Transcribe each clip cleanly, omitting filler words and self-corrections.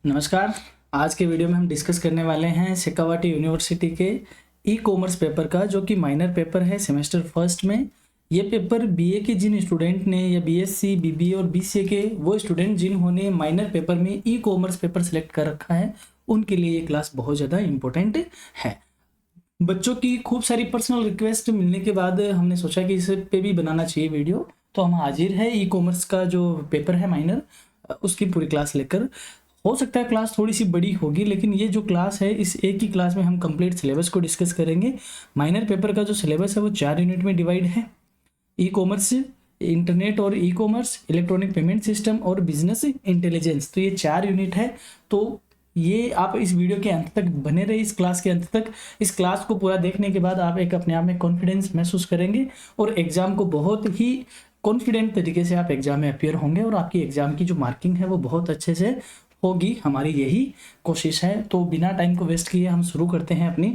नमस्कार। आज के वीडियो में हम डिस्कस करने वाले हैं शेखावाटी यूनिवर्सिटी के ई कॉमर्स पेपर का, जो कि माइनर पेपर है सेमेस्टर फर्स्ट में। ये पेपर बीए के जिन स्टूडेंट ने या बीएससी, बीबीए और बीसीए के वो स्टूडेंट जिन्होंने माइनर पेपर में ई कॉमर्स पेपर सेलेक्ट कर रखा है, उनके लिए ये क्लास बहुत ज़्यादा इम्पोर्टेंट है। बच्चों की खूब सारी पर्सनल रिक्वेस्ट मिलने के बाद हमने सोचा कि इस पे भी बनाना चाहिए वीडियो, तो हम हाजिर है ई कॉमर्स का जो पेपर है माइनर, उसकी पूरी क्लास लेकर। हो सकता है क्लास थोड़ी सी बड़ी होगी, लेकिन ये जो क्लास है इस एक ही क्लास में हम कंप्लीट सिलेबस को डिस्कस करेंगे। माइनर पेपर का जो सिलेबस है वो 4 यूनिट में डिवाइड है। ई कॉमर्स, इंटरनेट और e commerce, electronic payment system और बिजनेस इंटेलिजेंस, तो ये 4 यूनिट है। तो ये आप इस वीडियो के अंत तक बने रहे, इस क्लास के अंत तक। इस क्लास को पूरा देखने के बाद आप एक अपने आप में कॉन्फिडेंस महसूस करेंगे और एग्जाम को बहुत ही कॉन्फिडेंट तरीके से आप एग्जाम में अपियर होंगे और आपकी एग्जाम की जो मार्किंग है वो बहुत अच्छे से होगी। हमारी यही कोशिश है। तो बिना टाइम को वेस्ट किए हम शुरू करते हैं अपनी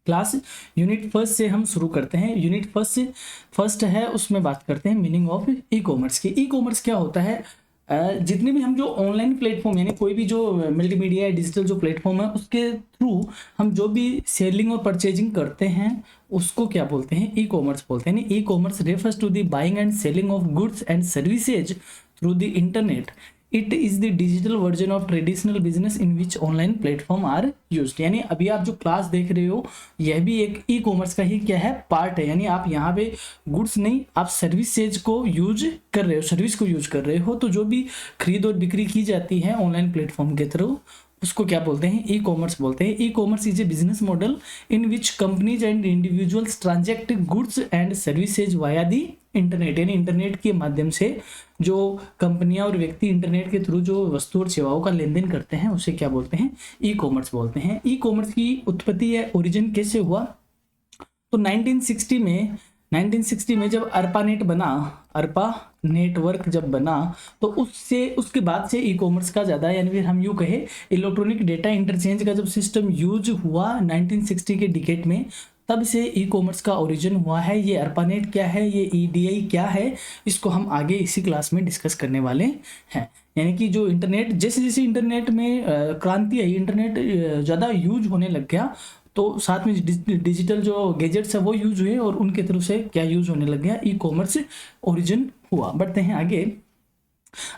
क्लास। यूनिट फर्स्ट से हम शुरू करते हैं। यूनिट फर्स्ट है, उसमें बात करते हैं मीनिंग ऑफ ई कॉमर्स की। ई कॉमर्स क्या होता है? जितने भी हम जो ऑनलाइन प्लेटफॉर्म, यानी कोई भी जो मल्टीमीडिया या डिजिटल जो प्लेटफॉर्म है उसके थ्रू हम जो भी सेलिंग और परचेजिंग करते हैं उसको क्या बोलते हैं? ई कॉमर्स बोलते हैं। E commerce refers to the buying and selling of goods and services through the internet. It is the digital version of traditional business in which online platform are used. यानी अभी आप जो class देख रहे हो यह भी एक ई कॉमर्स का ही क्या है, पार्ट है। यानी आप यहाँ पे गुड्स नहीं, आप सर्विसेज को यूज कर रहे हो, सर्विस को यूज कर रहे हो। तो जो भी खरीद और बिक्री की जाती है ऑनलाइन प्लेटफॉर्म के थ्रू, उसको क्या बोलते हैं? ई कॉमर्स बोलते हैं। E commerce is a business model in which companies and individuals transact goods and services via the internet. यानी इंटरनेट के माध्यम से जो कंपनियां और व्यक्ति इंटरनेट के थ्रू जो वस्तु और सेवाओं का लेन देन करते हैं उसे क्या बोलते हैं? ई कॉमर्स बोलते हैं। ई कॉमर्स की उत्पत्ति या ओरिजिन कैसे हुआ? तो 1960 में जब अर्पानेट बना, अर्पा नेटवर्क जब बना, तो उसके बाद से ई कॉमर्स का ज़्यादा, यानी फिर हम यूँ कहें इलेक्ट्रॉनिक डेटा इंटरचेंज का जब सिस्टम यूज हुआ 1960 के डिकेड में, तब से ई कॉमर्स का ओरिजिन हुआ है। ये अर्पानेट क्या है, ये ईडीआई क्या है, इसको हम आगे इसी क्लास में डिस्कस करने वाले हैं। यानी कि जो इंटरनेट, जैसे जैसे इंटरनेट में क्रांति आई, इंटरनेट ज़्यादा यूज होने लग गया, तो साथ में डिजिटल जो गैजेट्स है वो यूज हुए और उनके थ्रू से क्या यूज होने लग गया? ई कॉमर्स ओरिजिन हुआ। बढ़ते हैं आगे।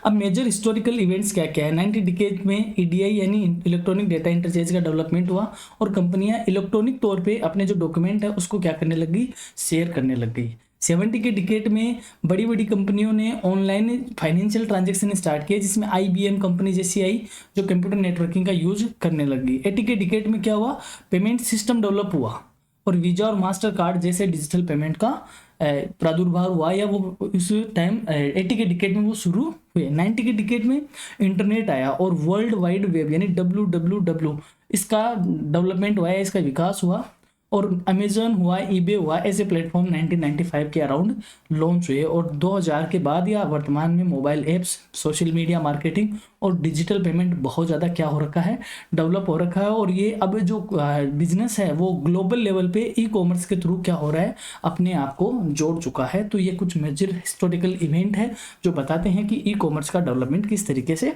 अब मेजर हिस्टोरिकल इवेंट्स क्या क्या है? 90 डिकेड में ईडीआई यानी इलेक्ट्रॉनिक डेटा इंटरचेंज का डेवलपमेंट हुआ और कंपनियां इलेक्ट्रॉनिक तौर पे अपने जो डॉक्यूमेंट है उसको क्या करने लग गई? शेयर करने लग गई। 70 के डिकेड में बड़ी बड़ी कंपनियों ने ऑनलाइन फाइनेंशियल ट्रांजेक्शन स्टार्ट किए, जिसमें आईबीएम कंपनी जैसी आई जो कंप्यूटर नेटवर्किंग का यूज करने लग गई। 80 के डिकेड में क्या हुआ? पेमेंट सिस्टम डेवलप हुआ और वीजा और मास्टर कार्ड जैसे डिजिटल पेमेंट का प्रादुर्भाव हुआ, या वो उस टाइम 80 के डिकेड में वो शुरू हुए। 90 के डिकेड में इंटरनेट आया और वर्ल्ड वाइड वेब यानी WWW इसका डेवलपमेंट हुआ, इसका विकास हुआ और अमेजन हुआ, ईबे हुआ, ऐसे प्लेटफॉर्म 1995 के अराउंड लॉन्च हुए। और 2000 के बाद या वर्तमान में mobile apps, social media marketing और डिजिटल पेमेंट बहुत ज़्यादा क्या हो रखा है? डेवलप हो रखा है। और ये अब जो बिजनेस है वो ग्लोबल लेवल पे ई कॉमर्स के थ्रू क्या हो रहा है? अपने आप को जोड़ चुका है। तो ये कुछ मेजर हिस्टोरिकल इवेंट है जो बताते हैं कि ई कॉमर्स का डेवलपमेंट किस तरीके से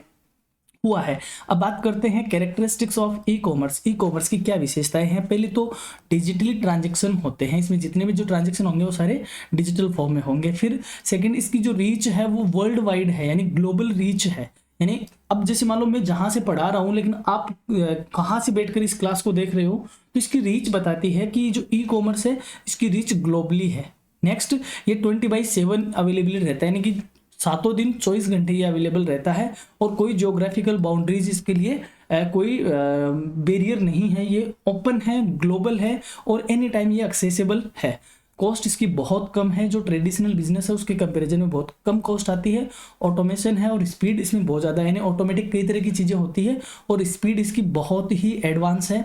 हुआ है। अब बात करते हैं characteristics of e commerce. E commerce की क्या विशेषताएं हैं? पहले तो डिजिटली ट्रांजैक्शन होते हैं, इसमें जितने भी जो ट्रांजैक्शन होंगे वो सारे डिजिटल फॉर्म में होंगे। फिर सेकंड, इसकी जो रीच है वो वर्ल्ड वाइड है, यानी ग्लोबल रीच है। यानी अब जैसे मान लो मैं जहाँ से पढ़ा रहा हूँ, लेकिन आप कहाँ से बैठकर इस क्लास को देख रहे हो, तो इसकी रीच बताती है कि जो ई कॉमर्स है इसकी रीच ग्लोबली है। नेक्स्ट, ये 24/7 अवेलेबल रहता है, यानी कि 7 दिन 24 घंटे ये अवेलेबल रहता है और कोई ज्योग्राफिकल बाउंड्रीज इसके लिए कोई बैरियर नहीं है। ये ओपन है, ग्लोबल है और एनी टाइम ये एक्सेसिबल है। कॉस्ट इसकी बहुत कम है, जो ट्रेडिशनल बिजनेस है उसके कंपैरिजन में बहुत कम कॉस्ट आती है। ऑटोमेशन है और स्पीड इसमें बहुत ज़्यादा है, यानी ऑटोमेटिक कई तरह की चीज़ें होती है और स्पीड इसकी बहुत ही एडवांस है।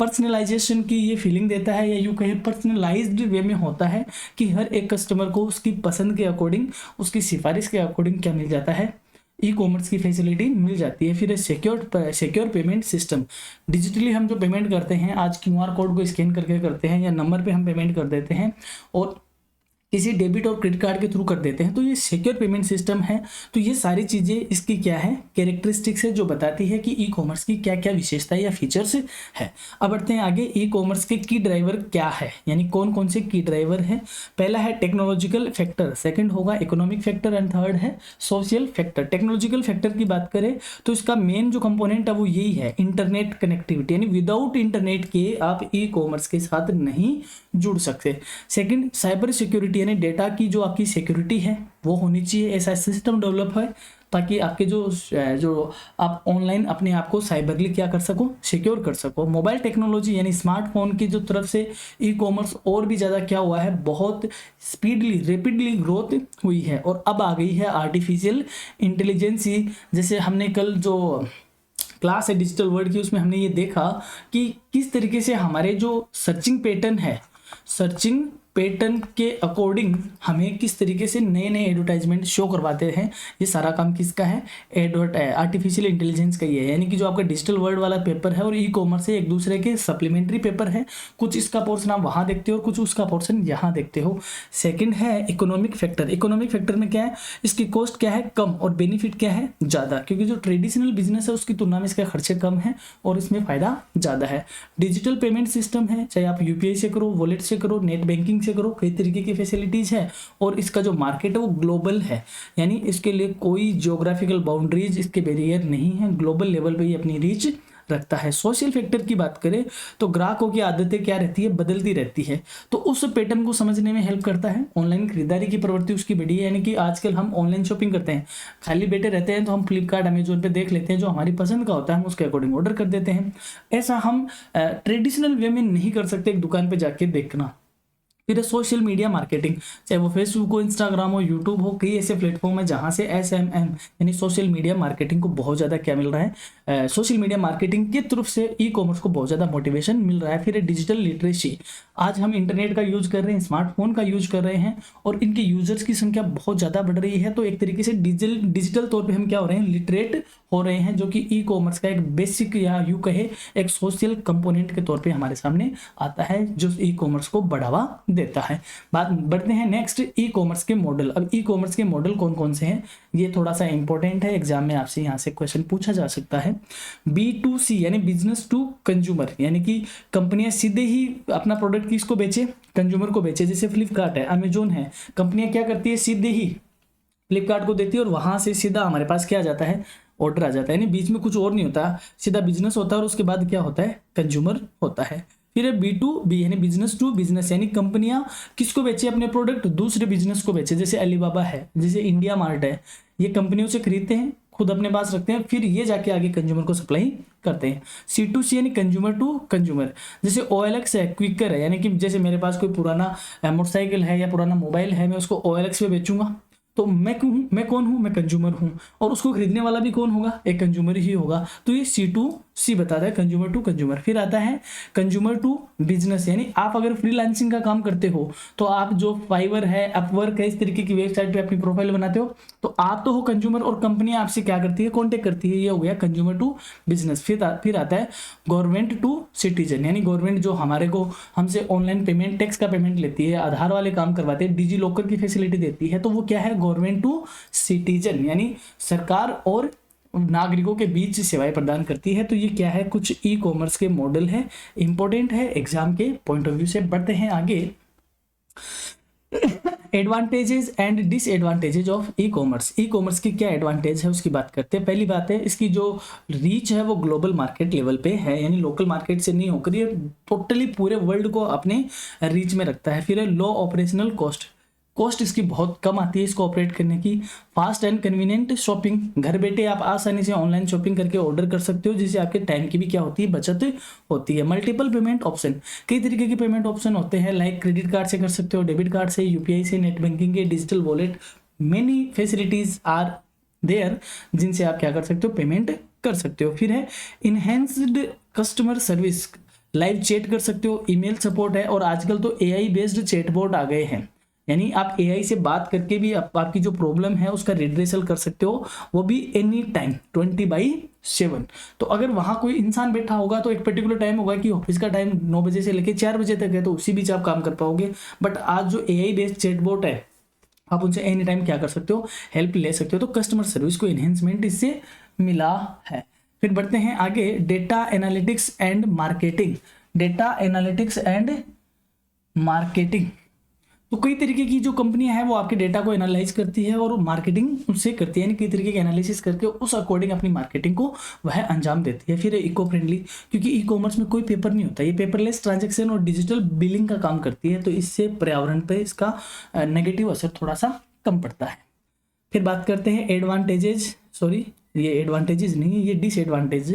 पर्सनलाइजेशन की ये फीलिंग देता है, या यूँ कहें पर्सनलाइज्ड वे में होता है कि हर एक कस्टमर को उसकी पसंद के अकॉर्डिंग, उसकी सिफारिश के अकॉर्डिंग क्या मिल जाता है? ई कॉमर्स की फैसिलिटी मिल जाती है। फिर सिक्योर पेमेंट सिस्टम, डिजिटली हम जो पेमेंट करते हैं आज क्यूआर कोड को स्कैन करके करते हैं या नंबर पे हम पेमेंट कर देते हैं और किसी डेबिट और क्रेडिट कार्ड के थ्रू कर देते हैं, तो ये सिक्योर पेमेंट सिस्टम है। तो ये सारी चीज़ें इसकी क्या है, कैरेक्टरिस्टिक्स है, जो बताती है कि ई कॉमर्स की क्या क्या विशेषता या फीचर्स है। अब बढ़ते हैं आगे, ई कॉमर्स के की ड्राइवर क्या है, यानी कौन कौन से की ड्राइवर है। पहला है टेक्नोलॉजिकल फैक्टर, सेकंड होगा इकोनॉमिक फैक्टर एंड थर्ड है सोशल फैक्टर। टेक्नोलॉजिकल फैक्टर की बात करें तो इसका मेन जो कंपोनेंट है वो यही है, इंटरनेट कनेक्टिविटी, यानी विदाउट इंटरनेट के आप ई कॉमर्स के साथ नहीं जुड़ सकते। सेकंड, साइबर सिक्योरिटी, यानी डेटा की जो आपकी सिक्योरिटी है वो होनी चाहिए, ऐसा सिस्टम डेवलप है ताकि आपके जो आप ऑनलाइन अपने आप को साइबरली क्या कर सको, सिक्योर कर सको। मोबाइल टेक्नोलॉजी यानी स्मार्टफोन की जो तरफ से ई कॉमर्स और भी ज़्यादा क्या हुआ है, बहुत स्पीडली रैपिडली ग्रोथ हुई है। और अब आ गई है आर्टिफिशियल इंटेलिजेंसी। जैसे हमने कल जो क्लास है डिजिटल वर्ल्ड की, उसमें हमने ये देखा कि किस तरीके से हमारे जो सर्चिंग पैटर्न है, सर्चिंग पैटर्न के अकॉर्डिंग हमें किस तरीके से नए नए एडवर्टाइजमेंट शो करवाते हैं। ये सारा काम किसका है, आर्टिफिशियल इंटेलिजेंस का ही है। यानी कि जो आपका डिजिटल वर्ल्ड वाला पेपर है और ई कॉमर्स है, एक दूसरे के सप्लीमेंट्री पेपर है, कुछ इसका पोर्शन आप वहाँ देखते हो, कुछ उसका पोर्शन यहाँ देखते हो। सेकंड है इकोनॉमिक फैक्टर। इकोनॉमिक फैक्टर में क्या है, इसकी कॉस्ट क्या है, कम, और बेनिफिट क्या है, ज़्यादा, क्योंकि जो ट्रेडिशनल बिजनेस है उसकी तुलना में इसके खर्चे कम है और इसमें फ़ायदा ज़्यादा है। डिजिटल पेमेंट सिस्टम है, चाहे आप यूपीआई से करो, वॉलेट से करो, नेट बैंकिंग से करो, कई तरीके की फैसिलिटीज है। और इसका जो मार्केट है वो ग्लोबल है, यानी इसके लिए कोई ज्योग्राफिकल बाउंड्रीज, इसके बैरियर नहीं है, ग्लोबल लेवल पे ही अपनी रीच रखता है। सोशल फैक्टर की बात करें तो ग्राहकों की आदतें क्या रहती है, बदलती रहती है, तो उस पैटर्न को समझने में हेल्प करता है। ऑनलाइन खरीदारी की प्रवृत्ति उसकी बढ़ी है, यानी कि आजकल हम ऑनलाइन शॉपिंग करते हैं, खाली बैठे रहते हैं तो हम फ्लिपकार्ट अमेजोन पे देख लेते हैं, जो हमारी पसंद का होता है हम उसके अकॉर्डिंग ऑर्डर कर देते हैं। ऐसा हम ट्रेडिशनल वे में नहीं कर सकते, एक दुकान पर जाके देखना। फिर सोशल मीडिया मार्केटिंग, चाहे वो फेसबुक हो, इंस्टाग्राम हो, यूट्यूब हो, कई ऐसे प्लेटफॉर्म है जहाँ से SMM यानी सोशल मीडिया मार्केटिंग को बहुत ज़्यादा क्या मिल रहा है, सोशल मीडिया मार्केटिंग की तरफ से ई कॉमर्स को बहुत ज़्यादा मोटिवेशन मिल रहा है। फिर डिजिटल लिटरेसी, आज हम इंटरनेट का यूज कर रहे हैं, स्मार्टफोन का यूज कर रहे हैं और इनके यूजर्स की संख्या बहुत ज़्यादा बढ़ रही है, तो एक तरीके से डिजिटल तौर पर हम क्या हो रहे हैं, लिटरेट हो रहे हैं, जो कि ई कॉमर्स का एक बेसिक या यूँ कहे एक सोशल कंपोनेंट के तौर पे हमारे सामने आता है, जो ई कॉमर्स को बढ़ावा देता है। बात बढ़ते हैं नेक्स्ट, ई कॉमर्स के मॉडल। अब ई कॉमर्स के मॉडल कौन कौन से हैं, ये थोड़ा सा इंपॉर्टेंट है, एग्जाम में आपसे यहाँ से क्वेश्चन पूछा जा सकता है। B2C यानी बिजनेस टू कंज्यूमर, यानी कि कंपनियां सीधे ही अपना प्रोडक्ट किसको बेचे, कंज्यूमर को बेचे। जैसे फ्लिपकार्ट है, अमेजोन है, कंपनियां क्या करती है, सीधे ही फ्लिपकार्ट को देती है और वहां से सीधा हमारे पास क्या आ जाता है, ऑर्डर आ जाता है, यानी बीच में कुछ और नहीं होता, सीधा बिजनेस होता है और उसके बाद क्या होता है, कंज्यूमर होता है। फिर B2B यानी बिजनेस टू बिजनेस, यानी कंपनियां किसको बेचे अपने प्रोडक्ट, दूसरे बिजनेस को बेचे। जैसे अलीबाबा है, जैसे इंडिया मार्ट है, ये कंपनियों से खरीदते हैं, खुद अपने पास रखते हैं, फिर ये जाके आगे कंज्यूमर को सप्लाई करते हैं। C2C यानी कंज्यूमर टू कंज्यूमर, जैसे OLX है, क्विकर है, यानी कि जैसे मेरे पास कोई पुराना मोटरसाइकिल है या पुराना मोबाइल है, मैं उसको OLX पे बेचूंगा, तो मैं कौन हूँ, मैं कंज्यूमर हूँ, और उसको खरीदने वाला भी कौन होगा, एक कंज्यूमर ही होगा। तो ये C2C बताता है, कंज्यूमर टू कंज्यूमर। फिर आता है कंज्यूमर टू बिजनेस, यानी आप अगर फ्रीलांसिंग का काम करते हो तो आप जो फाइवर है, अपवर्क है, इस तरीके की वेबसाइट पे अपनी प्रोफाइल बनाते हो, तो आप तो हो कंज्यूमर और कंपनी आपसे क्या करती है, कॉन्टेक्ट करती है, ये हो गया कंज्यूमर टू बिजनेस। फिर आता है गवर्नमेंट टू सिटीजन, यानी गवर्नमेंट जो हमारे को हमसे ऑनलाइन पेमेंट, टैक्स का पेमेंट लेती है, आधार वाले काम करवाते हैं, डिजी लॉकर की फैसिलिटी देती है, तो वो क्या है, गवर्नमेंट टू सिटीजन, यानी सरकार और नागरिकों के बीच सेवाएं प्रदान करती है। तो ये क्या है, कुछ ई कॉमर्स के मॉडल है, इंपॉर्टेंट है एग्जाम के पॉइंट ऑफ व्यू से। बढ़ते हैं आगे, advantages and disadvantages of e commerce. E commerce की क्या एडवांटेज है उसकी बात करते हैं। पहली बात है, इसकी जो रीच है वो ग्लोबल मार्केट लेवल पे है, यानी लोकल मार्केट से नहीं होकर ये टोटली पूरे वर्ल्ड को अपने रीच में रखता है। फिर है लो ऑपरेशनल कॉस्ट इसकी बहुत कम आती है इसको ऑपरेट करने की। फास्ट एंड कन्वीनियंट शॉपिंग, घर बैठे आप आसानी से ऑनलाइन शॉपिंग करके ऑर्डर कर सकते हो, जिससे आपके टाइम की भी क्या होती है, बचत होती है। मल्टीपल पेमेंट ऑप्शन, कई तरीके के पेमेंट ऑप्शन होते हैं, लाइक क्रेडिट कार्ड से कर सकते हो, डेबिट कार्ड से, यूपीआई से, नेट बैंकिंग के, digital wallet, many facilities are there जिनसे आप क्या कर सकते हो, पेमेंट कर सकते हो। फिर है enhanced customer service, live chat कर सकते हो, ईमेल सपोर्ट है, और आजकल तो AI बेस्ड चैटबॉट आ गए हैं, यानी आप AI से बात करके भी आपकी जो प्रॉब्लम है उसका रिड्रेसल कर सकते हो, वो भी एनी टाइम 20/7। 7। तो अगर वहाँ कोई इंसान बैठा होगा तो एक पर्टिकुलर टाइम होगा कि ऑफिस का टाइम 9 बजे से लेकर 4 बजे तक है, तो उसी बीच आप काम कर पाओगे। बट आज जो AI बेस्ड चैटबॉट है, आप उनसे एनी टाइम क्या कर सकते हो, हेल्प ले सकते हो। तो कस्टमर सर्विस को एनहेंसमेंट इससे मिला है। फिर बढ़ते हैं आगे, data analytics and marketing. Data analytics and marketing, तो कई तरीके की जो कंपनियां हैं वो आपके डेटा को एनालाइज करती है और मार्केटिंग उससे करती है, यानी कई तरीके के एनालिसिस करके उस अकॉर्डिंग अपनी मार्केटिंग को वह अंजाम देती है। फिर इको फ्रेंडली, क्योंकि ई कॉमर्स में कोई पेपर नहीं होता, ये पेपरलेस ट्रांजेक्शन और डिजिटल बिलिंग का काम करती है, तो इससे पर्यावरण पर इसका नेगेटिव असर थोड़ा सा कम पड़ता है। फिर बात करते हैं एडवांटेजेस, सॉरी ये एडवांटेजेस नहीं है, ये डिसएडवांटेज,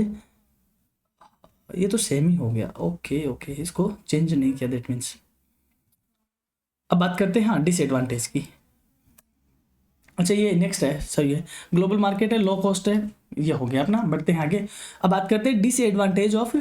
ये तो सेम ही हो गया। ओके ओके, इसको चेंज नहीं किया, दैट मीन्स। अब बात करते हैं हाँ डिसएडवांटेज की। अच्छा ये नेक्स्ट है, सही है, ग्लोबल मार्केट है, लो कॉस्ट है, ये हो गया अपना। बढ़ते हैं आगे, अब बात करते हैं disadvantage of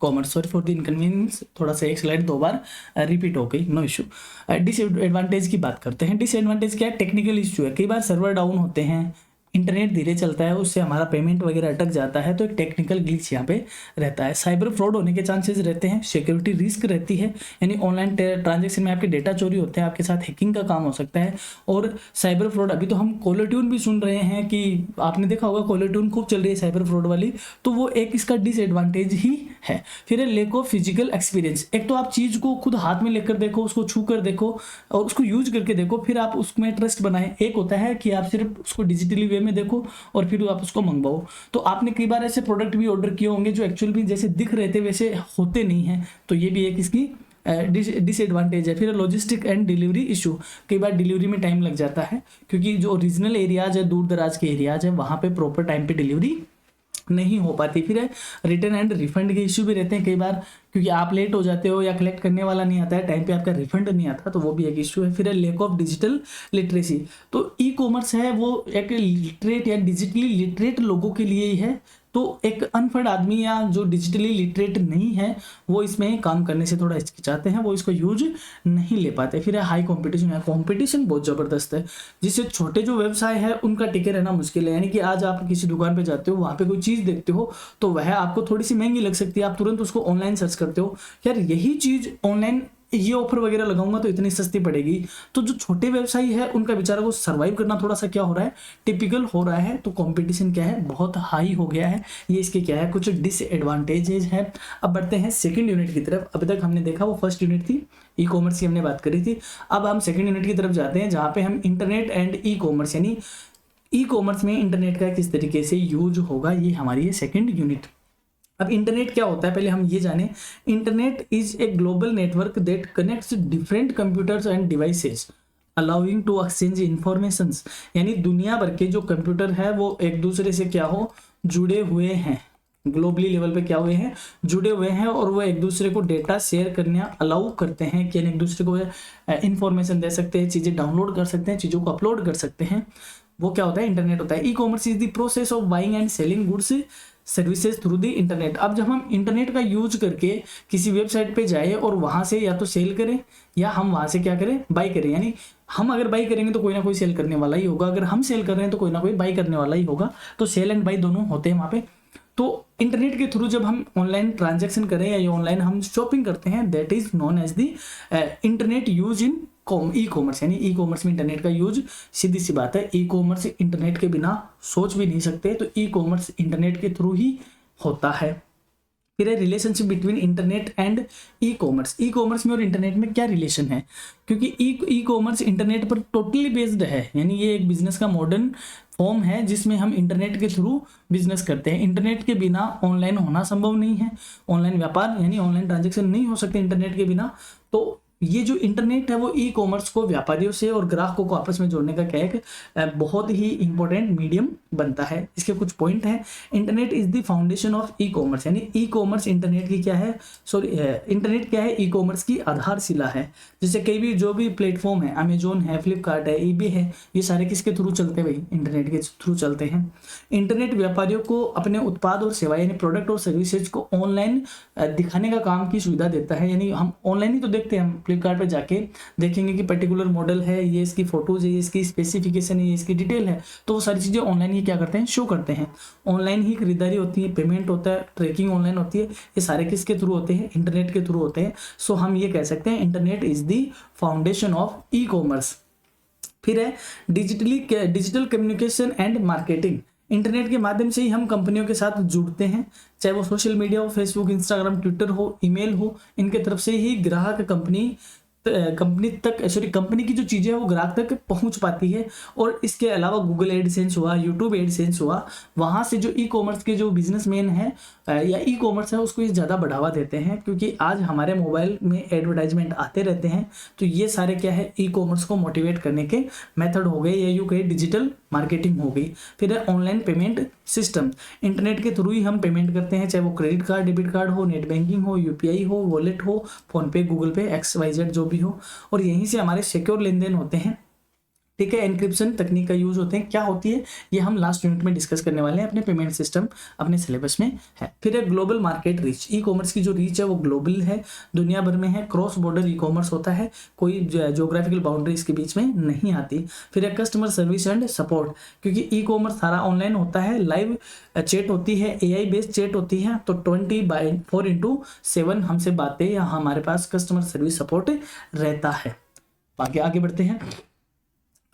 commerce. Sorry for the inconvenience, थोड़ा सा एक स्लाइड 2 बार रिपीट हो गई, नो इशू। डिसएडवांटेज की बात करते हैं। डिसएडवांटेज क्या है, टेक्निकल इश्यू है, कई बार सर्वर डाउन होते हैं, इंटरनेट धीरे चलता है, उससे हमारा पेमेंट वगैरह अटक जाता है, तो एक टेक्निकल ग्लिच यहाँ पे रहता है। साइबर फ्रॉड होने के चांसेस रहते हैं, सिक्योरिटी रिस्क रहती है, यानी ऑनलाइन ट्रांजेक्शन में आपके डेटा चोरी होते हैं, आपके साथ हैकिंग का काम हो सकता है। और साइबर फ्रॉड, अभी तो हम कॉलर ट्यून भी सुन रहे हैं कि आपने देखा होगा कॉलर ट्यून खूब चल रही है साइबर फ्रॉड वाली, तो वो एक इसका डिसएडवांटेज ही है। फिर है लेक ऑफ फिजिकल एक्सपीरियंस, एक तो आप चीज़ को खुद हाथ में लेकर देखो, उसको छू कर देखो और उसको यूज करके देखो, फिर आप उसमें ट्रस्ट बनाए। एक होता है कि आप सिर्फ उसको डिजिटली वे में देखो और फिर आप उसको मंगवाओ। तो आपने कई बार ऐसे प्रोडक्ट भी ऑर्डर किए होंगे जो एक्चुअल में जैसे दिख रहे थे वैसे होते नहीं हैं, तो ये भी एक इसकी डिसएडवांटेज है। फिर लॉजिस्टिक एंड डिलीवरी इशू, कई बार डिलीवरी में टाइम लग जाता है, क्योंकि जो ओरिजिनल एरियाज है, दूर दराज के एरियाज है, वहाँ पे प्रॉपर टाइम पे डिलीवरी नहीं हो पाती। फिर रिटर्न एंड रिफंड के इश्यू भी रहते हैं कई बार, क्योंकि आप लेट हो जाते हो या कलेक्ट करने वाला नहीं आता है टाइम पे, आपका रिफंड नहीं आता, तो वो भी एक इश्यू है। फिर लैक ऑफ डिजिटल लिटरेसी, तो ई कॉमर्स है वो एक लिटरेट या डिजिटली लिटरेट लोगों के लिए ही है, तो एक अनपढ़ आदमी या जो डिजिटली लिटरेट नहीं है वो इसमें काम करने से थोड़ा हिचकिचाते हैं, वो इसको यूज नहीं ले पाते। फिर हाई कंपटीशन है, कंपटीशन बहुत ज़बरदस्त है, जिससे छोटे जो व्यवसाय है उनका टिके रहना मुश्किल है। यानी कि आज आप किसी दुकान पे जाते हो, वहाँ पे कोई चीज़ देखते हो तो वह आपको थोड़ी सी महंगी लग सकती है, आप तुरंत उसको ऑनलाइन सर्च करते हो, यार यही चीज़ ऑनलाइन ये ऑफर वगैरह लगाऊंगा तो इतनी सस्ती पड़ेगी। तो जो छोटे व्यवसायी है उनका बेचारा को सर्वाइव करना थोड़ा सा क्या हो रहा है, टिपिकल हो रहा है, तो कंपटीशन क्या है, बहुत हाई हो गया है। ये इसके क्या है, कुछ डिसएडवांटेजेस है। अब बढ़ते हैं सेकंड यूनिट की तरफ। अभी तक हमने देखा वो फर्स्ट यूनिट थी, ई कॉमर्स की हमने बात करी थी। अब हम सेकंड यूनिट की तरफ जाते हैं, जहाँ पे हम इंटरनेट एंड ई कॉमर्स, यानी ई कॉमर्स में इंटरनेट का किस तरीके से यूज होगा, ये हमारी है सेकेंड यूनिट। अब इंटरनेट क्या होता है पहले हम ये जाने। Internet is a global network that connects different computers and devices allowing to exchange informations, यानी दुनिया भर के जो कंप्यूटर है वो एक दूसरे से क्या हो, जुड़े हुए हैं, ग्लोबली लेवल पे क्या हुए हैं, जुड़े हुए हैं, और वो एक दूसरे को डेटा शेयर करने अलाउ करते हैं कि एक दूसरे को इंफॉर्मेशन दे सकते हैं, चीज़ें डाउनलोड कर सकते हैं, चीज़ों को अपलोड कर सकते हैं। वो क्या होता है, इंटरनेट होता है। E commerce is the process of buying and selling goods services through the internet. अब जब हम इंटरनेट का यूज करके किसी वेबसाइट पे जाए और वहां से या तो सेल करें या हम वहां से क्या करें, बाई करें, यानी हम अगर बाई करेंगे तो कोई ना कोई सेल करने वाला ही होगा, अगर हम सेल कर रहे हैं तो कोई ना कोई बाई करने वाला ही होगा, तो सेल एंड बाई दोनों होते हैं वहाँ पे। तो इंटरनेट के थ्रू जब हम ऑनलाइन ट्रांजैक्शन करें या ऑनलाइन हम शॉपिंग करते हैं, that is known as the internet use in e commerce, यानी ई कॉमर्स में इंटरनेट का यूज। सीधी सी बात है, ई कॉमर्स इंटरनेट के बिना सोच भी नहीं सकते, तो ई कॉमर्स इंटरनेट के थ्रू ही होता है। फिर है relationship between internet and e commerce. E commerce में और इंटरनेट में क्या रिलेशन है, क्योंकि ई कॉमर्स इंटरनेट पर टोटली बेस्ड है, यानी ये एक बिजनेस का मॉडर्न फॉर्म है जिसमें हम इंटरनेट के थ्रू बिजनेस करते हैं। इंटरनेट के बिना ऑनलाइन होना संभव नहीं है, ऑनलाइन व्यापार यानी ऑनलाइन ट्रांजैक्शन नहीं हो सकते इंटरनेट के बिना। तो ये जो इंटरनेट है वो ई कॉमर्स को व्यापारियों से और ग्राहकों को आपस में जोड़ने का क्या एक बहुत ही इंपॉर्टेंट मीडियम बनता है। इसके कुछ पॉइंट हैं। Internet is the foundation of E commerce, यानी ई कॉमर्स इंटरनेट की क्या है, सॉरी इंटरनेट क्या है, ई कॉमर्स की आधारशिला है। जैसे कई भी जो भी प्लेटफॉर्म है, अमेजोन है, फ्लिपकार्ट है, ईबे है, ये सारे किसके थ्रू चलते हैं भाई, इंटरनेट के थ्रू चलते हैं। इंटरनेट व्यापारियों को अपने उत्पाद और सेवाएं यानी प्रोडक्ट और सर्विसेज को ऑनलाइन दिखाने का काम की सुविधा देता है, यानी हम ऑनलाइन ही तो देखते हैं, हम फ्लिपकार्ट पे जाके देखेंगे कि पर्टिकुलर मॉडल है, ये इसकी फोटोज है, ये इसकी स्पेसिफिकेशन है, ये इसकी डिटेल है, तो वो सारी चीज़ें ऑनलाइन ही क्या करते हैं, शो करते हैं। ऑनलाइन ही खरीदारी होती है, पेमेंट होता है, ट्रैकिंग ऑनलाइन होती है, ये सारे किसके थ्रू होते हैं, इंटरनेट के थ्रू होते हैं। सो हम ये कह सकते हैं internet is the foundation of e commerce. फिर है digital communication and marketing. Internet के माध्यम से ही हम कंपनियों के साथ जुड़ते हैं, चाहे वो सोशल मीडिया हो, फेसबुक, इंस्टाग्राम, ट्विटर हो, ईमेल हो, इनके तरफ से ही ग्राहक कंपनी की जो चीज़ें हैं वो ग्राहक तक पहुंच पाती है। और इसके अलावा गूगल एडसेंस हुआ, यूट्यूब एडसेंस हुआ, वहाँ से जो ई कॉमर्स के जो बिजनेसमैन है या ई कॉमर्स है उसको ये ज़्यादा बढ़ावा देते हैं, क्योंकि आज हमारे मोबाइल में एडवर्टाइजमेंट आते रहते हैं। तो ये सारे क्या है, ई कॉमर्स को मोटिवेट करने के मेथड हो गए, या यूँ कहे डिजिटल मार्केटिंग हो गई। फिर है ऑनलाइन पेमेंट सिस्टम। इंटरनेट के थ्रू ही हम पेमेंट करते हैं, चाहे वो क्रेडिट कार्ड, डेबिट कार्ड हो, नेट बैंकिंग हो, यूपीआई हो, वॉलेट हो, फोनपे, गूगल पे, XYZ जो भी हो, और यहीं से हमारे सिक्योर लेन देन होते हैं। ठीक है, एनक्रिप्शन तकनीक का यूज होते हैं। क्या होती है ये हम लास्ट यूनिट में डिस्कस करने वाले हैं, अपने पेमेंट सिस्टम अपने सिलेबस में है। फिर है global market reach. E commerce की जो रीच है वो ग्लोबल है, दुनिया भर में है। क्रॉस बॉर्डर ई कॉमर्स होता है, कोई ज्योग्राफिकल बाउंड्री इसके बीच में नहीं आती। फिर है कस्टमर सर्विस एंड सपोर्ट, क्योंकि ई कॉमर्स सारा ऑनलाइन होता है, लाइव चैट होती है, AI बेस्ड चैट होती है, तो 24/7 हमसे बातें या हमारे पास कस्टमर सर्विस सपोर्ट रहता है। बाकी आगे बढ़ते हैं।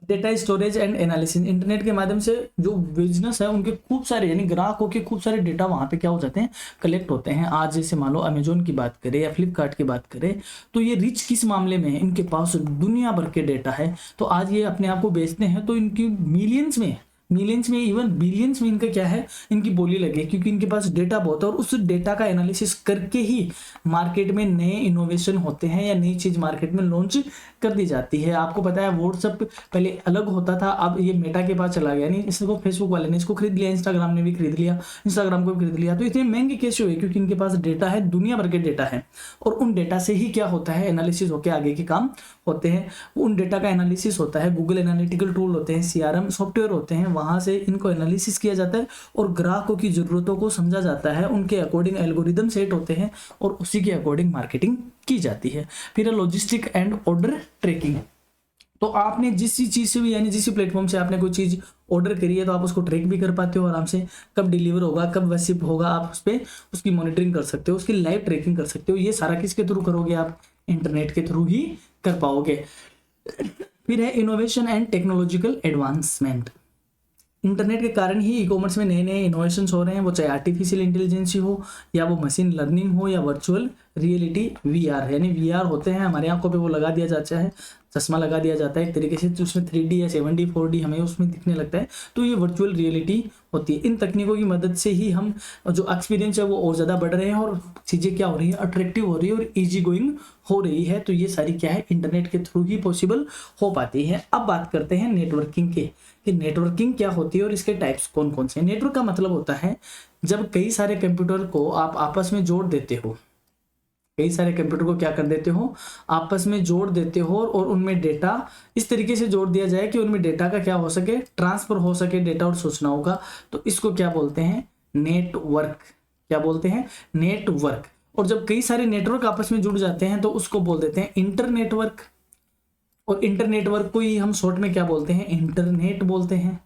Data storage and analysis. Internet के माध्यम से जो बिजनेस है उनके खूब सारे यानी ग्राहकों के खूब सारे डेटा वहाँ पे क्या हो जाते हैं, कलेक्ट होते हैं। आज जैसे मान लो अमेजोन की बात करें या फ्लिपकार्ट की बात करें, तो ये रिच किस मामले में है, इनके पास दुनिया भर के डेटा है। तो आज ये अपने आप को बेचते हैं तो इनकी मिलियंस में इवन बिलियंस में इनका क्या है, इनकी बोली लगे, क्योंकि इनके पास डेटा बहुत है। और उस डेटा का एनालिसिस करके ही मार्केट में नए इनोवेशन होते हैं या नई चीज मार्केट में लॉन्च कर दी जाती है। आपको पता है व्हाट्सएप पहले अलग होता था, अब ये मेटा के पास चला गया, नहीं इसको फेसबुक वाले ने इसको खरीद लिया, इंस्टाग्राम ने भी खरीद लिया, इंस्टाग्राम को भी खरीद लिया। तो इतने महंगे कैसे हुए, क्योंकि इनके पास डेटा है, दुनिया भर के डेटा है, और उन डेटा से ही क्या होता है, एनालिसिस होकर आगे के काम होते हैं। उन डेटा का एनालिसिस होता है, गूगल एनालिटिकल टूल होते हैं, CRM सॉफ्टवेयर होते हैं, वहां से इनको एनालिसिस किया जाता है और ग्राहकों की जरूरतों को समझा जाता है, उनके अकॉर्डिंग एल्गोरिदम सेट होते हैं और उसी के अकॉर्डिंग मार्केटिंग की जाती है। फिर लॉजिस्टिक एंड ऑर्डर ट्रैकिंग। तो आपने जिस चीज से भी यानी जिस प्लेटफॉर्म से आपने कोई चीज ऑर्डर करी है तो आप उसको ट्रैक भी कर पाते हो आराम से, कब डिलीवर होगा, कब शिप होगा, आप उस पर उसकी मॉनिटरिंग कर सकते हो, उसकी लाइव ट्रैकिंग कर सकते हो। ये सारा किसके थ्रू करोगे, आप इंटरनेट के थ्रू ही कर पाओगे। फिर है innovation and technological advancement. Internet के कारण ही ई कॉमर्स में नए नए इनोवेशंस हो रहे हैं, वो चाहे आर्टिफिशियल इंटेलिजेंस हो या वो मशीन लर्निंग हो या वर्चुअल रियलिटी VR, यानी VR होते हैं हमारी आंखों पे, वो लगा दिया जाता है, चश्मा लगा दिया जाता है एक तरीके से, तो उसमें 3D या 7D 4D हमें उसमें दिखने लगता है, तो ये वर्चुअल रियलिटी होती है। इन तकनीकों की मदद से ही हम जो एक्सपीरियंस है वो और ज़्यादा बढ़ रहे हैं और चीज़ें क्या हो रही है, अट्रैक्टिव हो रही है और ईजी गोइंग हो रही है। तो ये सारी क्या है, इंटरनेट के थ्रू ही पॉसिबल हो पाती है। अब बात करते हैं नेटवर्किंग के, कि नेटवर्किंग क्या होती है और इसके टाइप्स कौन कौन से हैं। नेटवर्क का मतलब होता है जब कई सारे कंप्यूटर को आप आपस में जोड़ देते हो, कई सारे कंप्यूटर को क्या कर देते हो, आपस में जोड़ देते हो, और उनमें डेटा इस तरीके से जोड़ दिया जाए कि उनमें डेटा का क्या हो सके, ट्रांसफर हो सके डेटा और सूचनाओं का। तो इसको क्या बोलते हैं, नेटवर्क। क्या बोलते हैं, नेटवर्क। और जब कई सारे नेटवर्क आपस में जुड़ जाते हैं तो उसको बोल देते हैं इंटरनेटवर्क। और इंटरनेटवर्क को ही हम शॉर्ट में क्या बोलते हैं, इंटरनेट बोलते हैं।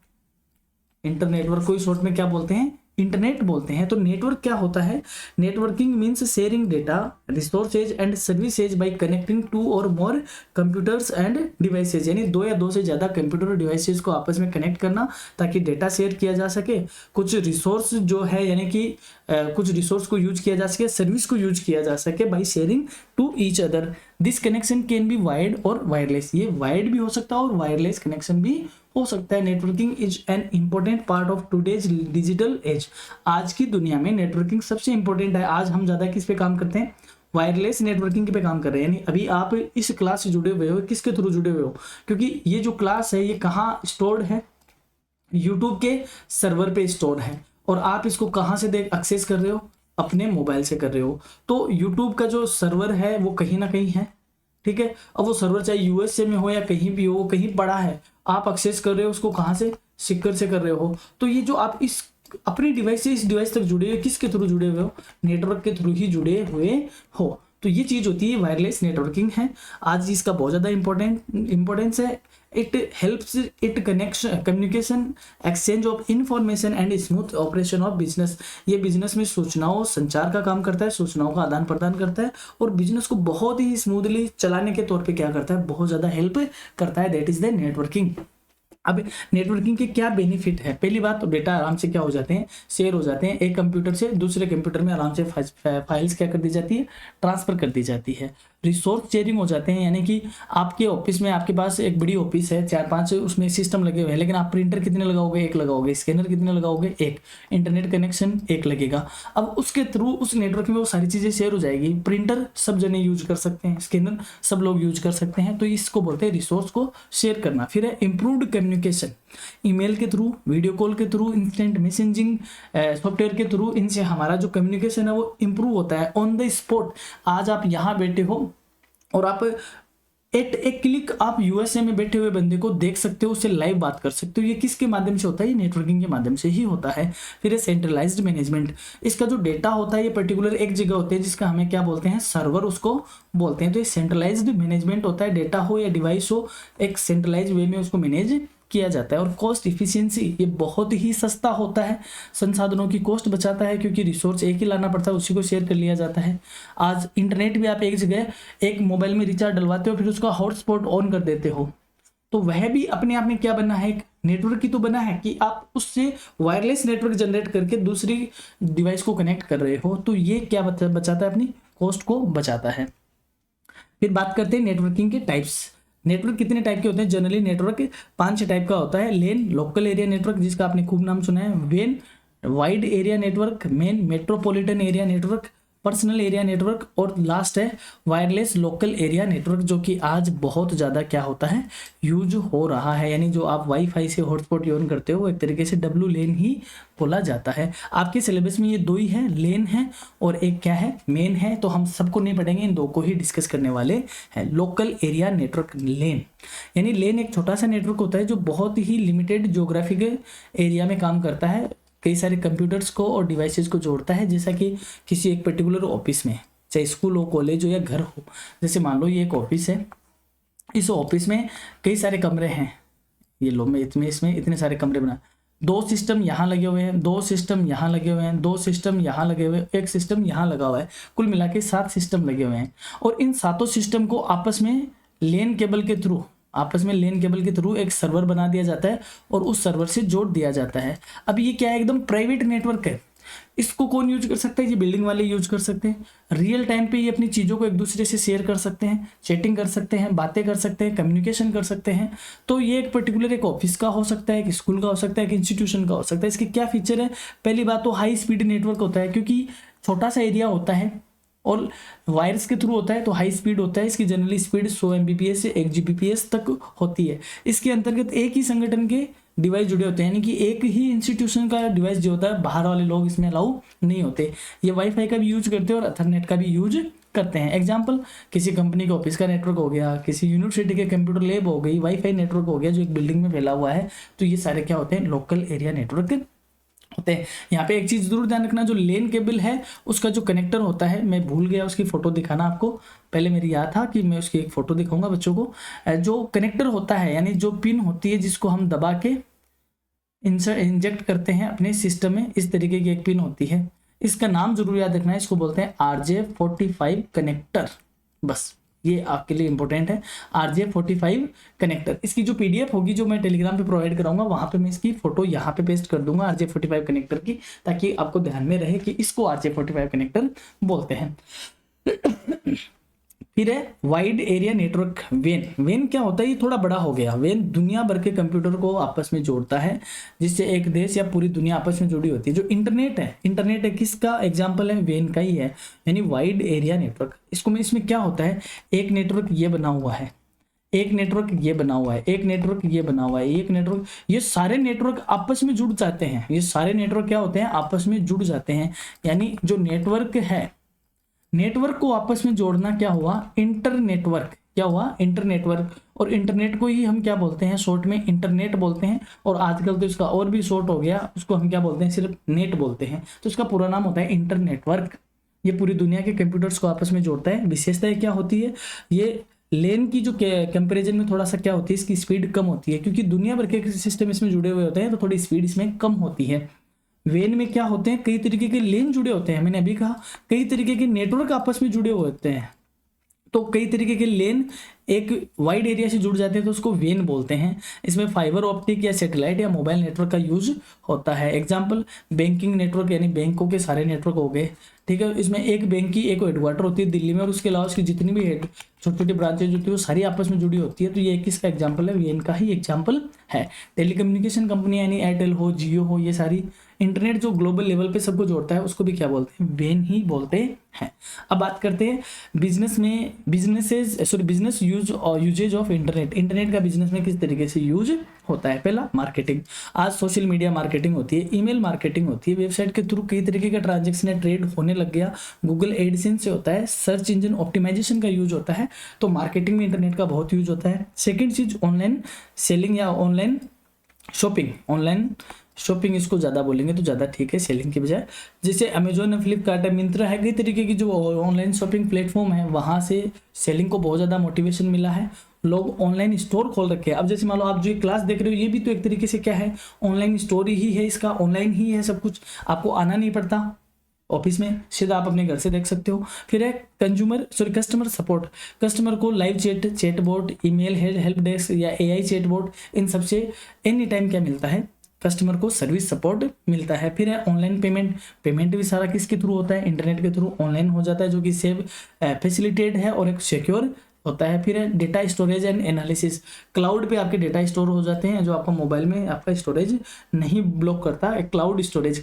इंटरनेटवर्क को ही शॉर्ट में क्या बोलते हैं, इंटरनेट बोलते हैं। तो नेटवर्क क्या होता है, networking means sharing data, resources and services by connecting 2 और मोर कंप्यूटर्स एंड डिवाइसेज, यानी 2 या 2 से ज़्यादा कंप्यूटर और डिवाइसेज को आपस में कनेक्ट करना ताकि डेटा शेयर किया जा सके। कुछ रिसोर्स जो है यानी कि कुछ रिसोर्स को यूज किया जा सके, सर्विस को यूज किया जा सके by sharing to each other. This connection can be wired और वायरलेस, ये वायर्ड भी हो सकता है और वायरलेस कनेक्शन भी हो सकता है। Networking is an important part of today's digital age. आज की दुनिया में नेटवर्किंग सबसे इंपॉर्टेंट है। आज हम ज़्यादा किस पे काम करते हैं, वायरलेस नेटवर्किंग पे काम कर रहे हैं। यानी अभी आप इस क्लास से जुड़े हुए हो, किसके थ्रू जुड़े हुए हो, क्योंकि ये जो क्लास है ये कहाँ स्टोर्ड है, यूट्यूब के सर्वर पे स्टोर है, और आप इसको कहाँ से एक्सेस कर रहे हो, अपने मोबाइल से कर रहे हो। तो यूट्यूब का जो सर्वर है वो कहीं ना कहीं है, ठीक है। अब वो सर्वर चाहे USA में हो या कहीं भी हो, वो कहीं पड़ा है, आप एक्सेस कर रहे हो उसको कहाँ से, सिक्योर से कर रहे हो। तो ये जो आप इस अपनी डिवाइस से इस डिवाइस तक जुड़े हुए, किसके थ्रू जुड़े हुए हो, नेटवर्क के थ्रू ही जुड़े हुए हो। तो ये चीज़ होती है वायरलेस नेटवर्किंग है। आज इसका बहुत ज़्यादा इम्पोर्टेंस है। It helps it connection communication exchange of information and smooth operation of business. ये बिजनेस में सूचनाओं संचार का काम करता है, सूचनाओं का आदान प्रदान करता है और बिजनेस को बहुत ही स्मूथली चलाने के तौर पे क्या करता है, बहुत ज़्यादा हेल्प करता है। That is the networking. अब नेटवर्किंग के क्या बेनिफिट है? पहली बात तो डेटा आराम से क्या हो जाते हैं, शेयर हो जाते हैं। एक कंप्यूटर से दूसरे कंप्यूटर में आराम से फाइल्स क्या कर दी जाती है, ट्रांसफर कर दी जाती है। रिसोर्स शेयरिंग हो जाते हैं, यानी कि आपके ऑफिस में, आपके पास एक बड़ी ऑफिस है, 4-5 उसमें सिस्टम लगे हुए हैं, लेकिन आप प्रिंटर कितने लगाओगे, एक लगाओगे। स्कैनर कितने लगाओगे, एक। इंटरनेट कनेक्शन एक लगेगा। अब उसके थ्रू उस नेटवर्क में वो सारी चीज़ें शेयर हो जाएगी। प्रिंटर सब जने यूज कर सकते हैं, स्कैनर सब लोग यूज कर सकते हैं। तो इसको बोलते हैं रिसोर्स को शेयर करना। फिर है इम्प्रूव्ड कम्युनिकेशन, ईमेल के थ्रू, वीडियो कॉल के थ्रू, इंस्टेंट मैसेजिंग सॉफ्टवेयर के थ्रू, इनसे हमारा जो कम्युनिकेशन है वो इम्प्रूव होता है ऑन द स्पॉट। आज आप यहाँ बैठे हो और आप एट एक क्लिक आप यूएसए में बैठे हुए बंदे को देख सकते हो, उससे लाइव बात कर सकते हो। ये किसके माध्यम से होता है? ये नेटवर्किंग के माध्यम से ही होता है। फिर है सेंट्रलाइज्ड मैनेजमेंट। इसका जो डेटा होता है ये पर्टिकुलर एक जगह होते हैं, जिसका हमें क्या बोलते हैं, सर्वर उसको बोलते हैं। तो ये सेंट्रलाइज्ड मैनेजमेंट होता है। डेटा हो या डिवाइस हो, एक सेंट्रलाइज वे में उसको मैनेज किया जाता है। और कॉस्ट इफिशिएंसी, ये बहुत ही सस्ता होता है, संसाधनों की कॉस्ट बचाता है, क्योंकि रिसोर्स एक ही लाना पड़ता है, उसी को शेयर कर लिया जाता है। आज इंटरनेट भी आप एक जगह एक मोबाइल में रिचार्ज डलवाते हो, फिर उसका हॉटस्पॉट ऑन कर देते हो, तो वह भी अपने आप में क्या बना है, एक नेटवर्क ही तो बना है कि आप उससे वायरलेस नेटवर्क जनरेट करके दूसरी डिवाइस को कनेक्ट कर रहे हो। तो ये क्या बचाता है, अपनी कॉस्ट को बचाता है। फिर बात करते हैं नेटवर्किंग के टाइप्स। नेटवर्क कितने टाइप के होते हैं? जनरली नेटवर्क 5 टाइप का होता है। लेन, लोकल एरिया नेटवर्क, जिसका आपने खूब नाम सुना है। When, wide area network. Main, metropolitan area network. Personal area network. और लास्ट है वायरलेस लोकल एरिया नेटवर्क, जो कि आज बहुत ज़्यादा क्या होता है, यूज हो रहा है। यानी जो आप वाईफाई से हॉटस्पॉट यूज करते हो, वो एक तरीके से डब्ल्यू लेन ही बोला जाता है। आपके सिलेबस में ये 2 ही है, लेन है और एक क्या है, मेन है। तो हम सबको नहीं पढ़ेंगे, इन 2 को ही डिस्कस करने वाले हैं। लोकल एरिया नेटवर्क, लेन, यानी लेन एक छोटा सा नेटवर्क होता है जो बहुत ही लिमिटेड ज्योग्राफिक एरिया में काम करता है, कई सारे कंप्यूटर्स को और डिवाइसेस को जोड़ता है। जैसा कि किसी एक पर्टिकुलर ऑफिस में, चाहे स्कूल हो, कॉलेज हो या घर हो, जैसे मान लो ये एक ऑफिस है, इस ऑफिस में कई सारे कमरे हैं, ये लो मैं इसमें इतने सारे कमरे बना, 2 सिस्टम यहाँ लगे हुए हैं, 2 सिस्टम यहाँ लगे हुए हैं, 2 सिस्टम यहाँ लगे हुए हैं, 1 सिस्टम यहाँ लगा हुआ है, कुल मिला के 7 सिस्टम लगे हुए हैं। और इन 7 सिस्टम को आपस में लेन केबल के थ्रू एक सर्वर बना दिया जाता है और उस सर्वर से जोड़ दिया जाता है। अब ये क्या है, एकदम प्राइवेट नेटवर्क है। इसको कौन यूज कर सकता है? ये बिल्डिंग वाले यूज कर सकते हैं। रियल टाइम पे ये अपनी चीज़ों को एक दूसरे से शेयर कर सकते हैं, चैटिंग कर सकते हैं, बातें कर सकते हैं, कम्युनिकेशन कर सकते हैं। तो ये एक पर्टिकुलर एक ऑफिस का हो सकता है, एक स्कूल का हो सकता है, एक इंस्टीट्यूशन का हो सकता है। इसके क्या फीचर है? पहली बात तो हाई स्पीड नेटवर्क होता है, क्योंकि छोटा सा एरिया होता है और वायर्स के थ्रू होता है, तो हाई स्पीड होता है। इसकी जनरली स्पीड 100 Mbps से 1 Gbps तक होती है। इसके अंतर्गत एक ही संगठन के डिवाइस जुड़े होते हैं, यानी कि एक ही इंस्टीट्यूशन का डिवाइस जो होता है, बाहर वाले लोग इसमें अलाउ नहीं होते। ये वाईफाई का भी यूज करते हैं और एथरनेट का भी यूज करते हैं। एग्जाम्पल, किसी कंपनी के ऑफिस का नेटवर्क हो गया, किसी यूनिवर्सिटी के कंप्यूटर लैब हो गई, वाईफाई नेटवर्क हो गया जो एक बिल्डिंग में फैला हुआ है। तो ये सारे क्या होते हैं, लोकल एरिया नेटवर्क होते हैं। यहाँ पे एक चीज़ जरूर ध्यान रखना, जो लेन केबल है उसका जो कनेक्टर होता है, मैं भूल गया उसकी फ़ोटो दिखाना आपको, पहले मेरी याद था कि मैं उसकी एक फ़ोटो दिखाऊंगा बच्चों को। जो कनेक्टर होता है, यानी जो पिन होती है जिसको हम दबा के इंजेक्ट करते हैं अपने सिस्टम में, इस तरीके की एक पिन होती है। इसका नाम जरूर याद रखना है, इसको बोलते हैं RJ45 कनेक्टर। बस ये आपके लिए इंपॉर्टेंट है, RJ45 कनेक्टर। इसकी जो PDF होगी जो मैं टेलीग्राम पे प्रोवाइड कराऊंगा, वहां पे मैं इसकी फोटो यहाँ पे पेस्ट कर दूंगा RJ45 कनेक्टर की, ताकि आपको ध्यान में रहे कि इसको RJ45 कनेक्टर बोलते हैं। फिर है वाइड एरिया नेटवर्क, वेन क्या होता है, ये थोड़ा बड़ा हो गया। वेन दुनिया भर के कंप्यूटर को आपस में जोड़ता है, जिससे एक देश या पूरी दुनिया आपस में जुड़ी होती है। जो इंटरनेट है किसका एग्जांपल है, वेन का ही है, यानी वाइड एरिया नेटवर्क। इसमें क्या होता है, एक नेटवर्क ये बना हुआ है, एक नेटवर्क ये बना हुआ है, एक नेटवर्क ये बना हुआ है, एक नेटवर्क, ये सारे नेटवर्क आपस में जुड़ जाते हैं। ये सारे नेटवर्क क्या होते हैं, आपस में जुड़ जाते हैं। यानी जो नेटवर्क है, नेटवर्क को आपस में जोड़ना क्या हुआ, इंटरनेटवर्क। क्या हुआ, इंटरनेटवर्क। और इंटरनेट को ही हम क्या बोलते हैं, शॉर्ट में इंटरनेट बोलते हैं। और आजकल तो इसका और भी शॉर्ट हो गया, उसको हम क्या बोलते हैं, सिर्फ नेट बोलते हैं। तो इसका पूरा नाम होता है इंटरनेटवर्क। ये पूरी दुनिया के कंप्यूटर्स को आपस में जोड़ता है। विशेषताएं क्या होती है, ये लेन की जो कंपैरिजन में थोड़ा सा क्या होती है, इसकी स्पीड कम होती है, क्योंकि दुनिया भर के सिस्टम इसमें जुड़े हुए होते हैं तो थोड़ी स्पीड इसमें कम होती है। वेन में क्या होते हैं, कई तरीके के लेन जुड़े होते हैं, मैंने अभी कहा कई तरीके के नेटवर्क आपस में जुड़े हुए होते हैं, तो कई तरीके के लेन एक वाइड एरिया से जुड़ जाते हैं तो उसको वेन बोलते हैं। इसमें फाइबर ऑप्टिक या सैटेलाइट या मोबाइल नेटवर्क का यूज होता है। एग्जांपल बैंकिंग नेटवर्क, यानी बैंकों के सारे नेटवर्क हो गए, ठीक है। इसमें एक बैंक की एक हेडक्वार्टर होती है दिल्ली में, और उसके अलावा उसकी जितनी भी हेड छोटी छोटी ब्रांचेज होती है वो सारी आपस में जुड़ी होती है, तो ये किसका एग्जाम्पल है, वेन का ही एग्जाम्पल है। टेलीकम्युनिकेशन कंपनी यानी एयरटेल हो, जियो हो, ये सारी इंटरनेट जो ग्लोबल लेवल पे सबको जोड़ता है उसको भी क्या बोलते हैं, वेन ही बोलते हैं। अब बात करते हैं बिजनेस में, business uses of internet. Internet का बिजनेस में किस तरीके से यूज होता है। पहला मार्केटिंग, आज सोशल मीडिया मार्केटिंग होती है, ईमेल मार्केटिंग होती है, वेबसाइट के थ्रू कई तरीके का ट्रांजेक्शन है, ट्रेड होने लग गया, गूगल एडसेंस से होता है, सर्च इंजन ऑप्टिमाइजेशन का यूज होता है, तो मार्केटिंग में इंटरनेट का बहुत यूज होता है। सेकेंड चीज ऑनलाइन सेलिंग या ऑनलाइन शॉपिंग इसको ज़्यादा बोलेंगे तो ज़्यादा ठीक है सेलिंग के बजाय। जैसे अमेजोन है, फ्लिपकार्ट है, मिंत्रा है, कई तरीके की जो ऑनलाइन शॉपिंग प्लेटफॉर्म है वहाँ से सेलिंग को बहुत ज़्यादा मोटिवेशन मिला है, लोग ऑनलाइन स्टोर खोल रखे हैं। अब जैसे मान लो आप जो क्लास देख रहे हो ये भी तो एक तरीके से क्या है, ऑनलाइन स्टोर ही है, इसका ऑनलाइन ही है सब कुछ, आपको आना नहीं पड़ता ऑफिस में, सीधा आप अपने घर से देख सकते हो। फिर है कस्टमर सपोर्ट, कस्टमर को live chatbot, email help desk या एआई चैटबॉट, इन सबसे एनी टाइम क्या मिलता है, कस्टमर को सर्विस सपोर्ट मिलता है। फिर है ऑनलाइन पेमेंट भी सारा किसके थ्रू होता है, इंटरनेट के थ्रू ऑनलाइन हो जाता है, जो कि सेव फैसिलिटेट है और एक सिक्योर होता है। फिर है data storage and analysis, cloud पे आपके डेटा स्टोर हो जाते हैं, जो आपका मोबाइल में आपका स्टोरेज नहीं ब्लॉक करता। एक क्लाउड स्टोरेज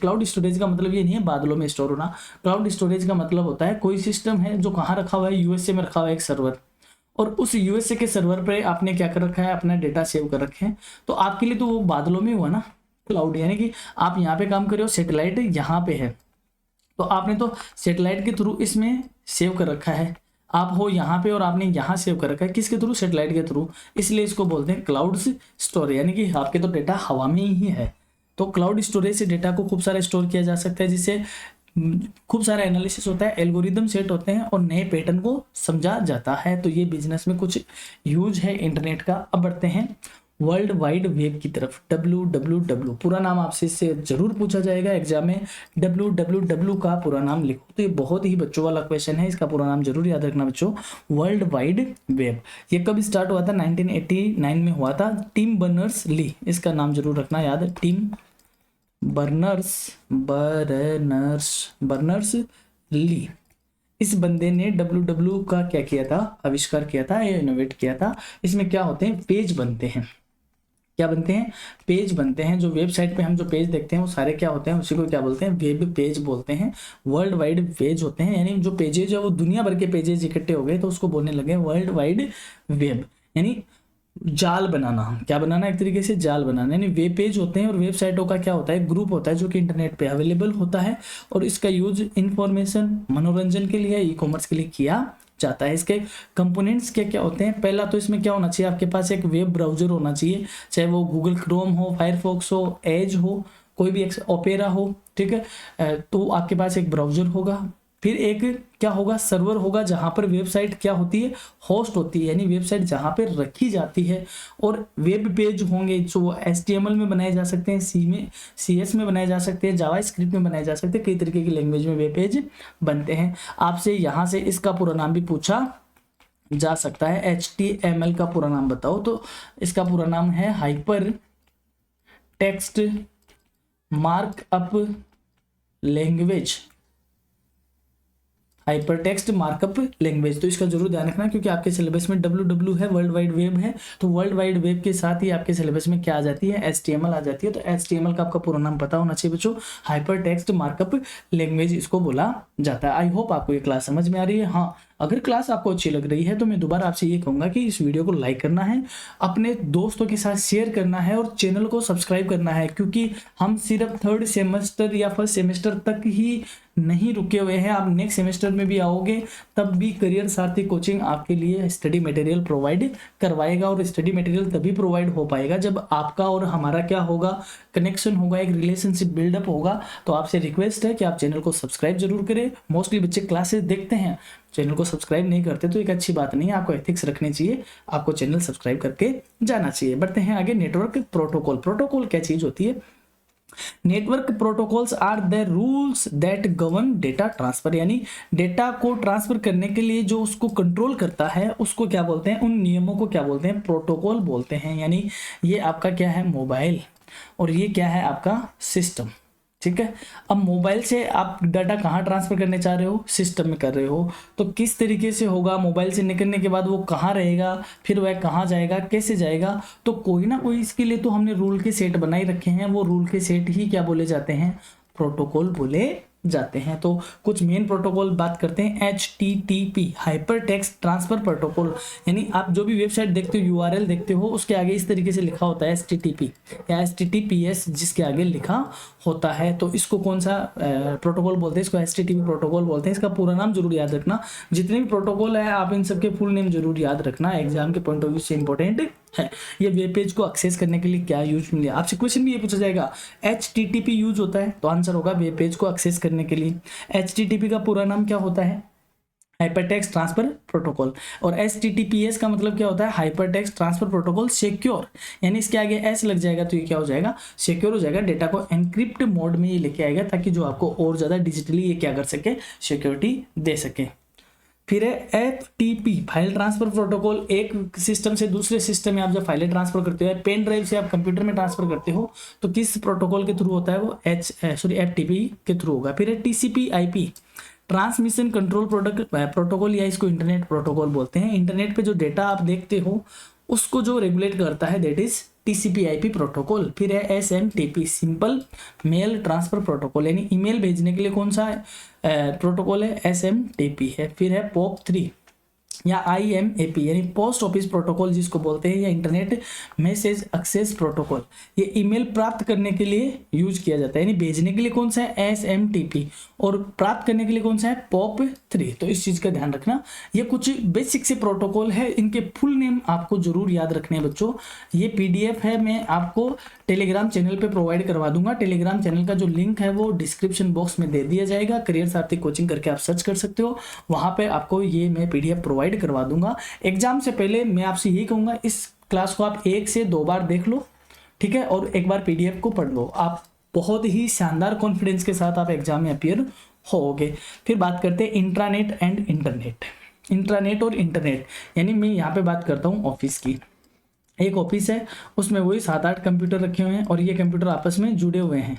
का मतलब ये नहीं है बादलों में स्टोर होना, क्लाउड स्टोरेज का मतलब होता है कोई सिस्टम है जो कहाँ रखा हुआ है, यूएसए में रखा हुआ है एक सर्वर, और उस यूएसए के सर्वर पे आपने क्या कर रखा है, अपना डेटा सेव कर रखे हैं, तो आपके लिए तो वो बादलों में हुआ ना क्लाउड, यानी कि आप यहाँ पे काम कर रहे हो, सैटेलाइट यहाँ पे है तो आपने तो सैटेलाइट के थ्रू इसमें सेव कर रखा है, आप हो यहाँ पे और आपने यहाँ सेव कर रखा है, किसके थ्रू, सैटेलाइट के थ्रू, इसलिए इसको बोलते हैं क्लाउड स्टोरेज, यानी कि आपके तो डेटा हवा में ही है। तो क्लाउड स्टोरेज से डेटा को खूब सारा स्टोर किया जा सकता है, जिससे खूब सारा एनालिसिस होता है, एल्गोरिदम सेट होते हैं और नए पैटर्न को समझा जाता है। तो ये बिजनेस में कुछ यूज है इंटरनेट का। अब बढ़ते हैं वर्ल्ड वाइड वेब की तरफ। www पूरा नाम आपसे इससे जरूर पूछा जाएगा एग्जाम में, www का पूरा नाम लिखो, तो ये बहुत ही बच्चों वाला क्वेश्चन है, इसका पूरा नाम जरूर याद रखना बच्चों। वर्ल्ड वाइड वेब ये कब स्टार्ट हुआ था, 1989 में हुआ था, टिम बर्नर्स ली, इसका नाम जरूर रखना याद, टिम बर्नर्स ली। इस बंदे ने www का क्या किया था, आविष्कार किया था या इनोवेट किया था। इसमें क्या होते हैं, पेज बनते हैं, क्या बनते हैं, पेज बनते हैं। जो वेबसाइट पे हम जो पेज देखते हैं वो सारे क्या होते हैं, उसी को क्या बोलते हैं, वेब पेज बोलते हैं। वर्ल्ड वाइड पेज होते हैं, यानी जो पेजेज है वो दुनिया भर के पेजेज इकट्ठे हो गए तो उसको बोलने लगे वर्ल्ड वाइड वेब, यानी जाल बनाना। क्या बनाना, एक तरीके से जाल बनाना, यानी वेब पेज होते हैं और वेबसाइटों का क्या होता है, ग्रुप होता है जो कि इंटरनेट पे अवेलेबल होता है, और इसका यूज इंफॉर्मेशन मनोरंजन के लिए, ई कॉमर्स के लिए किया जाता है। इसके कंपोनेंट्स क्या क्या होते हैं, पहला तो इसमें क्या होना चाहिए, आपके पास एक वेब ब्राउजर होना चाहिए, चाहे वो गूगल क्रोम हो, फायरफॉक्स हो, एज हो, कोई भी ओपेरा हो, ठीक है, तो आपके पास एक ब्राउजर होगा। फिर एक क्या होगा, सर्वर होगा, जहां पर वेबसाइट क्या होती है, होस्ट होती है, यानी वेबसाइट जहां पर रखी जाती है। और वेब पेज होंगे जो HTML में बनाए जा सकते हैं, CS में बनाए जा सकते हैं, जावास्क्रिप्ट में बनाए जा सकते हैं, कई तरीके की लैंग्वेज में वेब पेज बनते हैं। आपसे यहाँ से इसका पूरा नाम भी पूछा जा सकता है, HTML का पूरा नाम बताओ, तो इसका पूरा नाम है hyper text markup language, hyper text markup language. तो इसका जरूर ध्यान रखना, क्योंकि आपके सिलेबस में www है, वर्ल्ड वाइड वेब है, तो वर्ल्ड वाइड वेब के साथ ही आपके सिलेबस में क्या आ जाती है, HTML आ जाती है। तो HTML का आपका पूरा नाम पता होना चाहिए बच्चों, हाइपर टेक्स्ट मार्कअप लैंग्वेज इसको बोला जाता है। आई होप आपको ये क्लास समझ में आ रही है। हाँ, अगर क्लास आपको अच्छी लग रही है तो मैं दोबारा आपसे ये कहूँगा कि इस वीडियो को लाइक करना है, अपने दोस्तों के साथ शेयर करना है और चैनल को सब्सक्राइब करना है, क्योंकि हम सिर्फ थर्ड सेमेस्टर या फर्स्ट सेमेस्टर तक ही नहीं रुके हुए हैं। आप नेक्स्ट सेमेस्टर में भी आओगे तब भी करियर सारथी कोचिंग आपके लिए स्टडी मटेरियल प्रोवाइड करवाएगा, और स्टडी मटेरियल तभी प्रोवाइड हो पाएगा जब आपका और हमारा क्या होगा, कनेक्शन होगा, एक रिलेशनशिप बिल्डअप होगा। तो आपसे रिक्वेस्ट है कि आप चैनल को सब्सक्राइब जरूर करें। मोस्टली बच्चे क्लासेस देखते हैं, चैनल को सब्सक्राइब नहीं करते, तो एक अच्छी बात नहीं है। आपको एथिक्स रखनी चाहिए, आपको चैनल सब्सक्राइब करके जाना चाहिए। बढ़ते हैं आगे। Network protocol. प्रोटोकॉल क्या चीज होती है? Network protocols are the rules that govern data transfer, यानी डेटा को ट्रांसफर करने के लिए जो उसको कंट्रोल करता है उसको क्या बोलते हैं, उन नियमों को क्या बोलते हैं, प्रोटोकॉल बोलते हैं। यानी ये आपका क्या है, मोबाइल, और ये क्या है आपका सिस्टम। ठीक है, अब मोबाइल से आप डाटा कहाँ ट्रांसफर करने चाह रहे हो, सिस्टम में कर रहे हो, तो किस तरीके से होगा, मोबाइल से निकलने के बाद वो कहाँ रहेगा, फिर वह कहाँ जाएगा, कैसे जाएगा, तो कोई ना कोई इसके लिए तो हमने रूल के सेट बनाए रखे हैं। वो रूल के सेट ही क्या बोले जाते हैं, प्रोटोकॉल बोले जाते हैं। तो कुछ मेन प्रोटोकॉल बात करते हैं। HTTP hyper text transfer protocol, यानी आप जो भी वेबसाइट देखते हो, URL देखते हो, उसके आगे इस तरीके से लिखा होता है HTTP या HTTPS जिसके आगे लिखा होता है। तो इसको कौन सा प्रोटोकॉल बोलते हैं, इसको HTTP प्रोटोकॉल बोलते हैं। इसका पूरा नाम जरूर याद रखना। जितने भी प्रोटोकॉल है आप इन सबके फुल नेम जरूर याद रखना, एग्जाम के पॉइंट ऑफ व्यू से इंपॉर्टेंट है। ये वेब पेज को एक्सेस करने के लिए क्या यूज मिले, आपसे क्वेश्चन भी ये पूछा जाएगा, HTTP यूज होता है, तो आंसर होगा वेब पेज को एक्सेस करने के लिए। HTTP का पूरा नाम क्या होता है, हाइपरटेक्स्ट ट्रांसफर प्रोटोकॉल। और HTTPS का मतलब क्या होता है, हाइपरटेक्स्ट ट्रांसफर प्रोटोकॉल सिक्योर, यानी इसके आगे S लग जाएगा तो ये क्या हो जाएगा, सिक्योर हो जाएगा। डेटा को एनक्रिप्ट मोड में ये लेके आएगा ताकि जो आपको और ज्यादा डिजिटली ये क्या कर सके, सिक्योरिटी दे सके। फिर है FTP फाइल ट्रांसफर प्रोटोकॉल। एक सिस्टम से दूसरे सिस्टम में आप जब फाइलें ट्रांसफर करते हो, पेन ड्राइव से आप कंप्यूटर में ट्रांसफर करते हो, तो किस प्रोटोकॉल के थ्रू होता है, वो FTP के थ्रू होगा। फिर है TCP/IP ट्रांसमिशन कंट्रोल प्रोटोकॉल, या इसको इंटरनेट प्रोटोकॉल बोलते हैं। इंटरनेट पे जो डेटा आप देखते हो उसको जो रेगुलेट करता है दैट इज TCP/IP प्रोटोकॉल। फिर है SMTP simple mail transfer protocol, यानी ईमेल भेजने के लिए कौन सा प्रोटोकॉल है, SMTP है। फिर है POP3 या IMAP यानी पोस्ट ऑफिस प्रोटोकॉल जिसको बोलते हैं, या इंटरनेट मैसेज एक्सेस प्रोटोकॉल। ये ईमेल प्राप्त करने के लिए यूज किया जाता है, यानी भेजने के लिए कौन सा है, SMTP, और प्राप्त करने के लिए कौन सा है, POP3। तो इस चीज का ध्यान रखना। ये कुछ बेसिक से प्रोटोकॉल है, इनके फुल नेम आपको जरूर याद रखने हैं बच्चों। ये PDF है, मैं आपको टेलीग्राम चैनल पे प्रोवाइड करवा दूंगा। टेलीग्राम चैनल का जो लिंक है वो डिस्क्रिप्शन बॉक्स में दे दिया जाएगा। करियर सारथी कोचिंग करके आप सर्च कर सकते हो, वहां पे आपको ये मैं PDF प्रोवाइड करवा दूंगा। एग्जाम से पहले मैं आपसे यही कहूंगा, इस क्लास को आप 1 से 2 बार देख लो, ठीक है, और एक बार PDF को पढ़ लो। आप बहुत ही शानदार कॉन्फिडेंस के साथ आप एग्जाम में अपीयर होगे। फिर बात करते हैं इंट्रानेट एंड इंटरनेट। इंट्रानेट और इंटरनेट, यानी मैं यहाँ पे बात करता हूँ ऑफिस की। एक ऑफिस है, उसमें वही 7-8 कंप्यूटर रखे हुए हैं और ये कंप्यूटर आपस में जुड़े हुए हैं,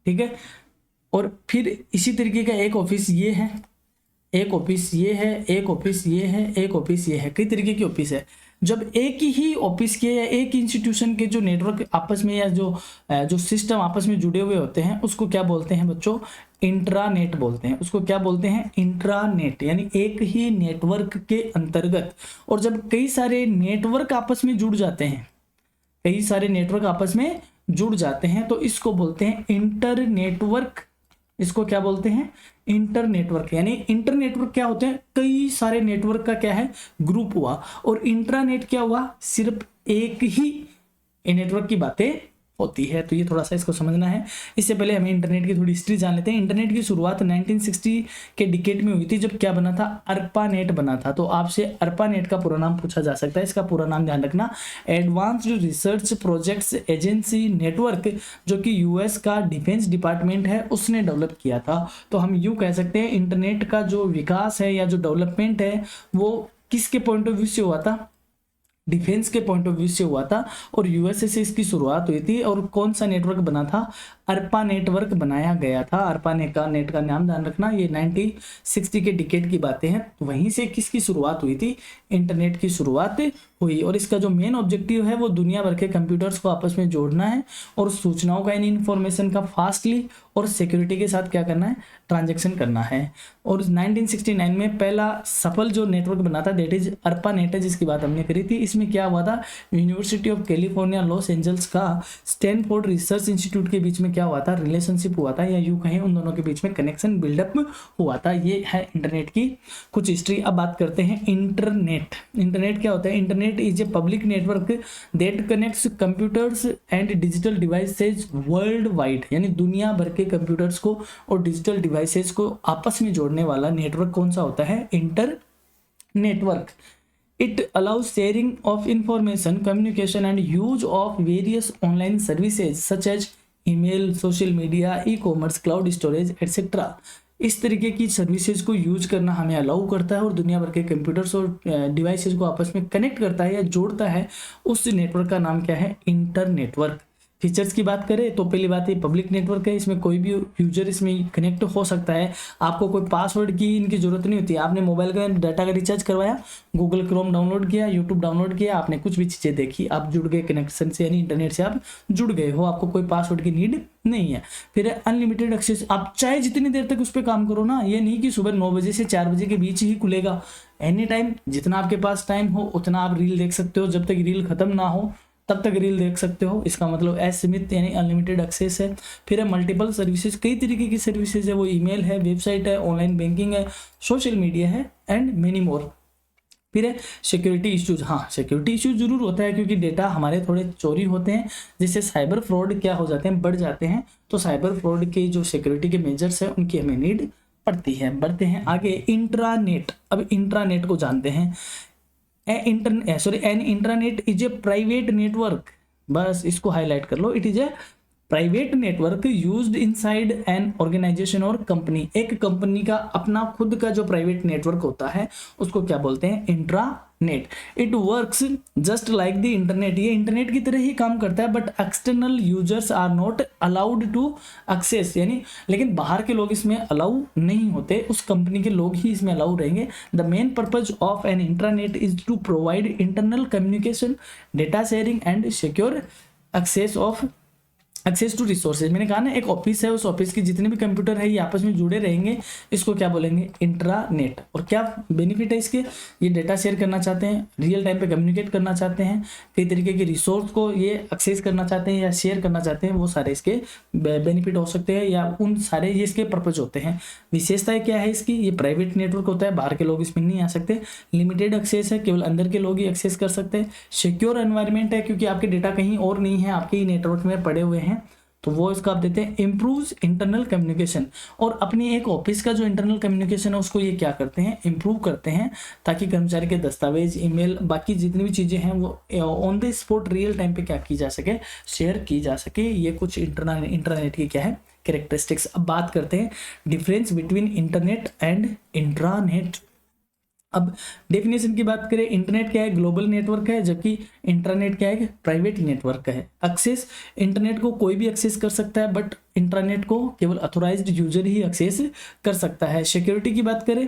ठीक है। और फिर इसी तरीके का एक ऑफिस ये है, एक ऑफिस ये है, एक ऑफिस ये है, एक ऑफिस ये है, कई तरीके की ऑफिस है। जब एक ही ऑफिस के या एक इंस्टीट्यूशन के जो नेटवर्क आपस में या जो सिस्टम आपस में जुड़े हुए होते हैं उसको क्या बोलते हैं बच्चों, इंट्रानेट बोलते हैं। उसको क्या बोलते हैं, इंट्रानेट, यानी एक ही नेटवर्क के अंतर्गत। और जब कई सारे नेटवर्क आपस में जुड़ जाते हैं, कई सारे नेटवर्क आपस में जुड़ जाते हैं, तो इसको बोलते हैं इंटर नेटवर्क। इसको क्या बोलते हैं, इंटर नेटवर्क। यानी इंटर नेटवर्क क्या होते हैं, कई सारे नेटवर्क का क्या है, ग्रुप हुआ। और इंट्रानेट क्या हुआ, सिर्फ एक ही नेटवर्क की बातें होती है। तो ये थोड़ा सा इसको समझना है। इससे पहले हमें इंटरनेट की थोड़ी हिस्ट्री जान लेते हैं। इंटरनेट की शुरुआत 1960 के डिकेड में हुई थी, जब क्या बना था, ARPANET बना था। तो आपसे ARPANET का पूरा नाम पूछा जा सकता है, इसका पूरा नाम ध्यान रखना, advanced research projects agency network, जो कि US का डिफेंस डिपार्टमेंट है उसने डेवलप किया था। तो हम यूँ कह सकते हैं इंटरनेट का जो विकास है या जो डेवलपमेंट है वो किसके पॉइंट ऑफ व्यू से हुआ था, डिफेंस के पॉइंट ऑफ व्यू से हुआ था। और USA से इसकी शुरुआत हुई थी। और कौन सा नेटवर्क बना था, अर्पा नेटवर्क बनाया गया था। अर्पा नेट का नाम ध्यान रखना, ये 1960 के डिकेड की बातें हैं। वहीं से किसकी शुरुआत हुई थी, इंटरनेट की शुरुआत हुई। और इसका जो मेन ऑब्जेक्टिव है वो दुनिया भर के कंप्यूटर्स को आपस में जोड़ना है और सूचनाओं का, यानी इन्फॉर्मेशन का फास्टली और सिक्योरिटी के साथ क्या करना है, ट्रांजैक्शन करना है। और 1969 में पहला सफल जो नेटवर्क बना था दैट इज अर्पा नेट है, जिसकी बात हमने करी थी। इसमें क्या हुआ था, university of California Los Angeles का स्टैनफोर्ड रिसर्च इंस्टीट्यूट के बीच में क्या हुआ था, रिलेशनशिप हुआ था, या यूं कहें उन दोनों के बीच में कनेक्शन बिल्डअप हुआ था। ये है इंटरनेट की कुछ हिस्ट्री। अब बात करते हैं इंटरनेट। इंटरनेट क्या होता है, internet is a public network that connects computers and digital devices world wide, यानी दुनिया भर के कंप्यूटर्स को और डिजिटल डिवाइसेस को आपस में जोड़ने वाला नेटवर्क कौन सा होता है, inter network. It allows sharing of information, communication and use of various online services such as email, social media, e-commerce, cloud storage, etc. इस तरीके की सर्विसेज को यूज करना हमें अलाउ करता है और दुनिया भर के कंप्यूटर्स और डिवाइसेज को आपस में कनेक्ट करता है या जोड़ता है। उस नेटवर्क का नाम क्या है, इंटर नेटवर्क। फीचर्स की बात करें तो पहली बात ये पब्लिक नेटवर्क है, इसमें कोई भी यूजर इसमें कनेक्ट हो सकता है। आपको कोई पासवर्ड की इनकी जरूरत नहीं होती है। आपने मोबाइल का डाटा का रिचार्ज करवाया, गूगल क्रोम डाउनलोड किया, यूट्यूब डाउनलोड किया, आपने कुछ भी चीज़ें देखी, आप जुड़ गए कनेक्शन से, यानी इंटरनेट से आप जुड़ गए हो, आपको कोई पासवर्ड की नीड नहीं है। फिर अनलिमिटेड एक्सेस, आप चाहे जितनी देर तक उस पर काम करो ना, ये नहीं कि सुबह 9 बजे से 4 बजे के बीच ही खुलेगा। एनी टाइम जितना आपके पास टाइम हो उतना आप रील देख सकते हो, जब तक रील खत्म ना हो तब तक रील देख सकते हो। इसका मतलब असीमित यानी अनलिमिटेड एक्सेस है। फिर है मल्टीपल सर्विसेज, कई तरीके की सर्विसेज है, वो ईमेल है, वेबसाइट है, ऑनलाइन बैंकिंग है, सोशल मीडिया है एंड मेनी मोर। फिर है सिक्योरिटी इश्यूज। हाँ, सिक्योरिटी इश्यूज जरूर होता है क्योंकि डेटा हमारे थोड़े चोरी होते हैं, जिससे साइबर फ्रॉड क्या हो जाते हैं, बढ़ जाते हैं। तो साइबर फ्रॉड के जो सिक्योरिटी के मेजर्स है उनकी हमें नीड पड़ती है। बढ़ते हैं आगे, इंट्रानेट। अब इंट्रानेट को जानते हैं। An intranet is a private network, बस इसको हाईलाइट कर लो। It is a private network used inside an organization और कंपनी। एक कंपनी का अपना खुद का जो प्राइवेट नेटवर्क होता है उसको क्या बोलते हैं, intranet. It works just like the internet, ये इंटरनेट की तरह ही काम करता है, but external users are not allowed to access, यानी लेकिन बाहर के लोग इसमें अलाउ नहीं होते, उस कंपनी के लोग ही इसमें अलाउ रहेंगे। The main purpose of an intranet is to provide internal communication, data sharing and secure access to resources. मैंने कहा ना, एक ऑफिस है, उस ऑफिस के जितने भी कंप्यूटर है ये आपस में जुड़े रहेंगे, इसको क्या बोलेंगे, इंट्रानेट। और क्या बेनिफिट है इसके, ये डेटा शेयर करना चाहते हैं, रियल टाइम पे कम्युनिकेट करना चाहते हैं, कई तरीके के रिसोर्स को ये एक्सेस करना चाहते हैं या शेयर करना चाहते हैं, वो सारे इसके बेनिफिट हो सकते हैं या उन सारे ये इसके पर्पज होते हैं। विशेषताएं क्या है इसकी, ये प्राइवेट नेटवर्क होता है, बाहर के लोग इसमें नहीं आ सकते। लिमिटेड एक्सेस है, केवल अंदर के लोग ही एक्सेस कर सकते हैं। सिक्योर एनवायरनमेंट है, क्योंकि आपके डेटा कहीं और नहीं है, आपके ही नेटवर्क में पड़े हुए हैं, तो वो इसका आप देते हैं। इम्प्रूव्स इंटरनल कम्युनिकेशन, और अपनी एक ऑफिस का जो इंटरनल कम्युनिकेशन है उसको ये क्या करते हैं, इम्प्रूव करते हैं, ताकि कर्मचारी के दस्तावेज, ईमेल, बाकी जितनी भी चीज़ें हैं वो on the spot real time पे क्या की जा सके, शेयर की जा सके। ये कुछ इंटरनेट की क्या है, कैरेक्टरिस्टिक्स। अब बात करते हैं difference between internet and intranet. अब डेफिनेशन की बात करें, इंटरनेट क्या है, ग्लोबल नेटवर्क है, जबकि इंटरनेट क्या है, प्राइवेट नेटवर्क है। एक्सेस, इंटरनेट को कोई भी एक्सेस कर सकता है, बट इंटरनेट को केवल अथोराइज्ड यूजर ही एक्सेस कर सकता है। सिक्योरिटी की बात करें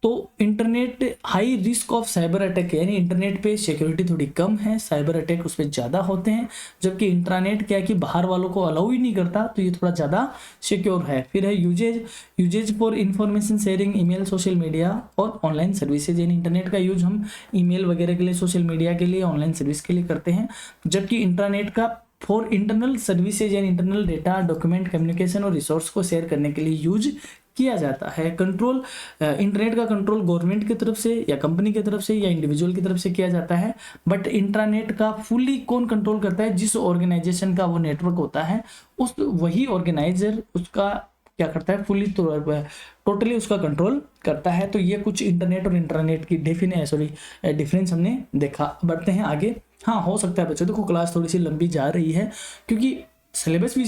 तो internet high risk of cyber attack है, यानी इंटरनेट पे सिक्योरिटी थोड़ी कम है, साइबर अटैक उस पर ज़्यादा होते हैं, जबकि इंट्रानेट क्या है कि बाहर वालों को अलाउ ही नहीं करता, तो ये थोड़ा ज़्यादा सिक्योर है। फिर है uses for information sharing, email, social media और ऑनलाइन सर्विसेज, यानी इंटरनेट का यूज हम ईमेल वगैरह के लिए, सोशल मीडिया के लिए, ऑनलाइन सर्विस के लिए करते हैं, जबकि इंट्रानेट का फॉर इंटरनल सर्विसेज यानी इंटरनल डेटा, डॉक्यूमेंट, कम्युनिकेशन और रिसोर्स को शेयर करने के लिए यूज किया जाता है। कंट्रोल, इंटरनेट का कंट्रोल गवर्नमेंट की तरफ से या कंपनी की तरफ से या इंडिविजुअल की तरफ से किया जाता है, बट इंट्रानेट का फुली कौन कंट्रोल करता है, जिस ऑर्गेनाइजेशन का वो नेटवर्क होता है उस वही ऑर्गेनाइजर उसका क्या करता है, फुली टोटली उसका कंट्रोल करता है। तो ये कुछ इंटरनेट और इंट्रानेट की डिफरेंस हमने देखा। बढ़ते हैं आगे। हाँ, हो सकता है बच्चों, देखो क्लास थोड़ी सी लंबी जा रही है क्योंकि सिलेबस भी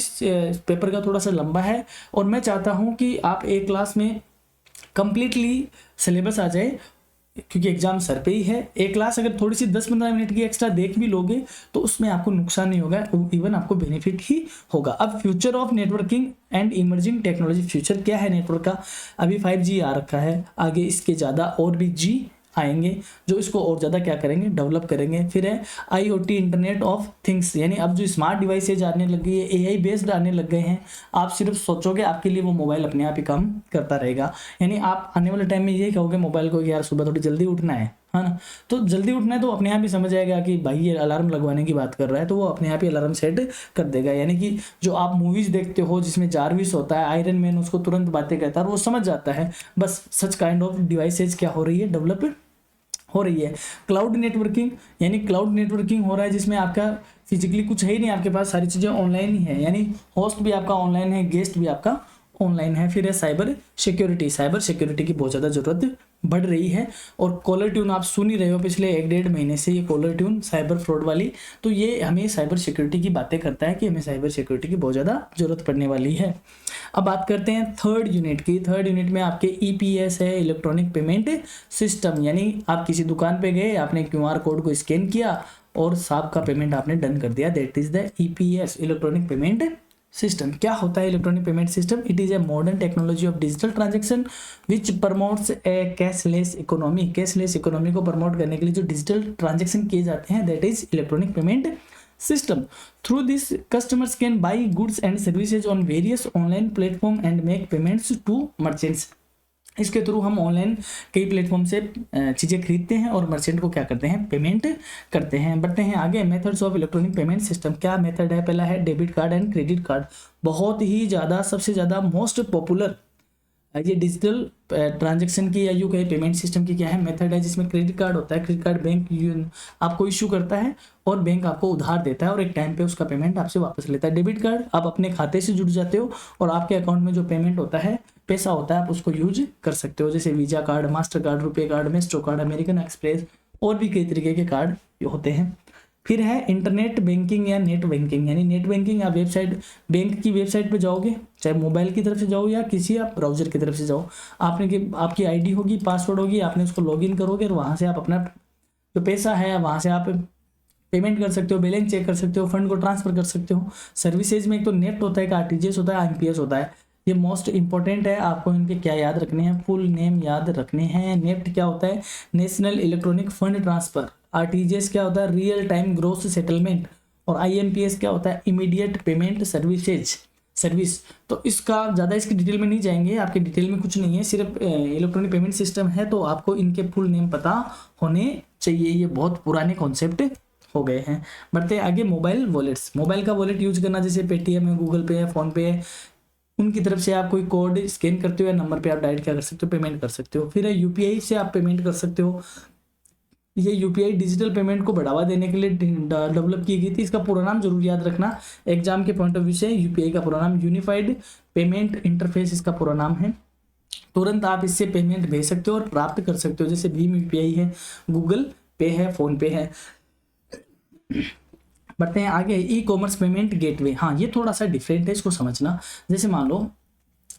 पेपर का थोड़ा सा लंबा है, और मैं चाहता हूँ कि आप एक क्लास में कंप्लीटली सिलेबस आ जाए क्योंकि एग्जाम सर पे ही है। एक क्लास अगर थोड़ी सी 10-15 मिनट की एक्स्ट्रा देख भी लोगे तो उसमें आपको नुकसान नहीं होगा, इवन आपको बेनिफिट ही होगा। अब future of networking and emerging technology, future क्या है नेटवर्क का? अभी 5G आ रखा है, आगे इसके ज़्यादा और भी जी आएंगे जो इसको और ज़्यादा क्या करेंगे, डेवलप करेंगे। फिर है IoT, इंटरनेट ऑफ थिंग्स, यानी अब जो स्मार्ट डिवाइसेज आने लग गई है, AI बेस्ड आने लग गए हैं। आप सिर्फ सोचोगे आपके लिए वो मोबाइल अपने आप ही काम करता रहेगा। यानी आप आने वाले टाइम में ये कहोगे मोबाइल को कि यार सुबह थोड़ी जल्दी उठना है ना, तो जल्दी उठना है तो अपने आप ही समझ आएगा कि भाई ये अलार्म लगवाने की बात कर रहा है, तो वो अपने आप ही अलार्म सेट कर देगा। यानी कि जो आप मूवीज देखते हो जिसमें जारविस होता है, आयरन मैन उसको तुरंत बातें कहता है और वो समझ जाता है। बस सच काइंड ऑफ डिवाइसेज क्या हो रही है, डेवलप हो रही है। क्लाउड नेटवर्किंग, यानी क्लाउड नेटवर्किंग हो रहा है जिसमें आपका फिजिकली कुछ है ही नहीं, आपके पास सारी चीज़ें ऑनलाइन ही है, यानी होस्ट भी आपका ऑनलाइन है, गेस्ट भी आपका ऑनलाइन है। फिर है साइबर सिक्योरिटी, साइबर सिक्योरिटी की बहुत ज़्यादा ज़रूरत बढ़ रही है। और कॉलर ट्यून आप सुन ही रहे हो पिछले 1-1.5 महीने से, ये कॉलर ट्यून साइबर फ्रॉड वाली, तो ये हमें साइबर सिक्योरिटी की बातें करता है कि हमें साइबर सिक्योरिटी की बहुत ज़्यादा ज़रूरत पड़ने वाली है। अब बात करते हैं थर्ड यूनिट की। थर्ड यूनिट में आपके EPS है, इलेक्ट्रॉनिक पेमेंट सिस्टम, यानी आप किसी दुकान पे गए, आपने QR कोड को स्कैन किया और साहब का पेमेंट आपने डन कर दिया, that is the EPS, electronic payment system. क्या होता है electronic payment system? It is a modern technology of digital transaction which promotes A cashless economy. Cashless economy को प्रमोट करने के लिए जो डिजिटल ट्रांजैक्शन किए जाते हैं, that is electronic payment system. Through this, customers can buy goods and services on various online platform and make payments to merchants. इसके through हम ऑनलाइन कई प्लेटफॉर्म से चीज़ें खरीदते हैं और मर्चेंट को क्या करते हैं, पेमेंट करते हैं। बढ़ते हैं आगे, methods of electronic payment system. क्या मेथड है? पहला है debit card and credit card. बहुत ही ज़्यादा, सबसे ज़्यादा मोस्ट पॉपुलर ये डिजिटल ट्रांजैक्शन की या यूँ कहे पेमेंट सिस्टम की क्या है, मेथड है, जिसमें क्रेडिट कार्ड होता है। क्रेडिट कार्ड बैंक आपको इशू करता है और बैंक आपको उधार देता है और एक टाइम पे उसका पेमेंट आपसे वापस लेता है। डेबिट कार्ड, आप अपने खाते से जुड़ जाते हो और आपके अकाउंट में जो पेमेंट होता है, पैसा होता है, आप उसको यूज कर सकते हो, जैसे visa card, master card, RuPay card, maestro card, American express और भी कई तरीके के कार्ड होते हैं। फिर है इंटरनेट बैंकिंग या नेट बैंकिंग, यानी नेट बैंकिंग आप वेबसाइट, बैंक की वेबसाइट पे जाओगे, चाहे मोबाइल की तरफ से जाओ या किसी आप ब्राउजर की तरफ से जाओ, आपकी आईडी होगी, पासवर्ड होगी, आपने उसको लॉगिन करोगे और वहाँ से आप अपना जो पैसा है वहाँ से आप पेमेंट कर सकते हो, बैलेंस चेक कर सकते हो, फंड को ट्रांसफर कर सकते हो। सर्विसेज में एक तो नेट होता है, एक RTGS होता है, IMPS होता है। ये मोस्ट इंपॉर्टेंट है, आपको इनके क्या याद रखने हैं, फुल नेम याद रखने हैं। नेफ्ट क्या होता है? National electronic fund transfer. RTGS क्या होता है? Real time gross settlement. और IMPS क्या होता है? Immediate payment service. तो इसका ज़्यादा इसकी डिटेल में नहीं जाएंगे, आपके डिटेल में कुछ नहीं है, सिर्फ इलेक्ट्रॉनिक पेमेंट सिस्टम है तो आपको इनके फुल नेम पता होने चाहिए। ये बहुत पुराने कॉन्सेप्ट हो गए हैं। बढ़ते आगे, मोबाइल वॉलेट्स। मोबाइल का वॉलेट यूज करना, जैसे पेटीएम है, गूगल पे है, फोन पे है, उनकी तरफ से आप कोई कोड स्कैन करते हो या नंबर पे आप डायरेक्ट क्या कर सकते हो, पेमेंट कर सकते हो। फिर है UPI से आप पेमेंट कर सकते हो। ये UPI डिजिटल पेमेंट को बढ़ावा देने के लिए डेवलप की गई थी। इसका पूरा नाम जरूर याद रखना एग्जाम के पॉइंट ऑफ व्यू से। UPI का पूरा नाम यूनिफाइड पेमेंट इंटरफेस इसका पूरा नाम है। तुरंत आप इससे पेमेंट भेज सकते हो और प्राप्त कर सकते हो, जैसे भीम UPI है, गूगल पे है, फोन पे है। बढ़ते हैं आगे, ई-कॉमर्स पेमेंट गेटवे। हाँ, ये थोड़ा सा डिफरेंट है, इसको समझना। जैसे मान लो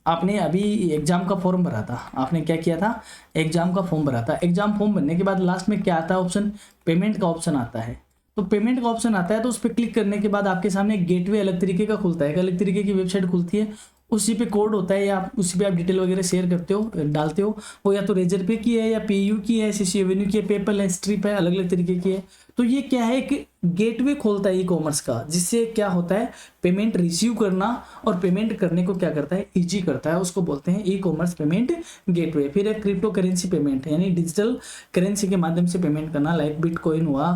आपने अभी एग्जाम का फॉर्म भरा था, आपने क्या किया था, एग्जाम का फॉर्म भरा था। एग्जाम फॉर्म भरने के बाद लास्ट में क्या आता है ऑप्शन? पेमेंट का ऑप्शन आता है। तो पेमेंट का ऑप्शन आता है तो उस पर क्लिक करने के बाद आपके सामने एक गेटवे अलग तरीके का खुलता है, एक अलग तरीके की वेबसाइट खुलती है। उसी पे कोड होता है या उसी पे आप डिटेल वगैरह शेयर करते हो, डालते हो। वो या तो रेजर पे की है या PayU की है, CC एवेन्यू की है, पेपल है, स्ट्रिप है, अलग अलग तरीके की है। तो ये क्या है, एक गेटवे खोलता है ई-कॉमर्स का, जिससे क्या होता है, पेमेंट रिसीव करना और पेमेंट करने को क्या करता है, ईजी करता है। उसको बोलते हैं ई-कॉमर्स पेमेंट गेटवे। फिर है क्रिप्टो करेंसी पेमेंट, यानी डिजिटल करेंसी के माध्यम से पेमेंट करना, लाइक बिटकॉइन हुआ,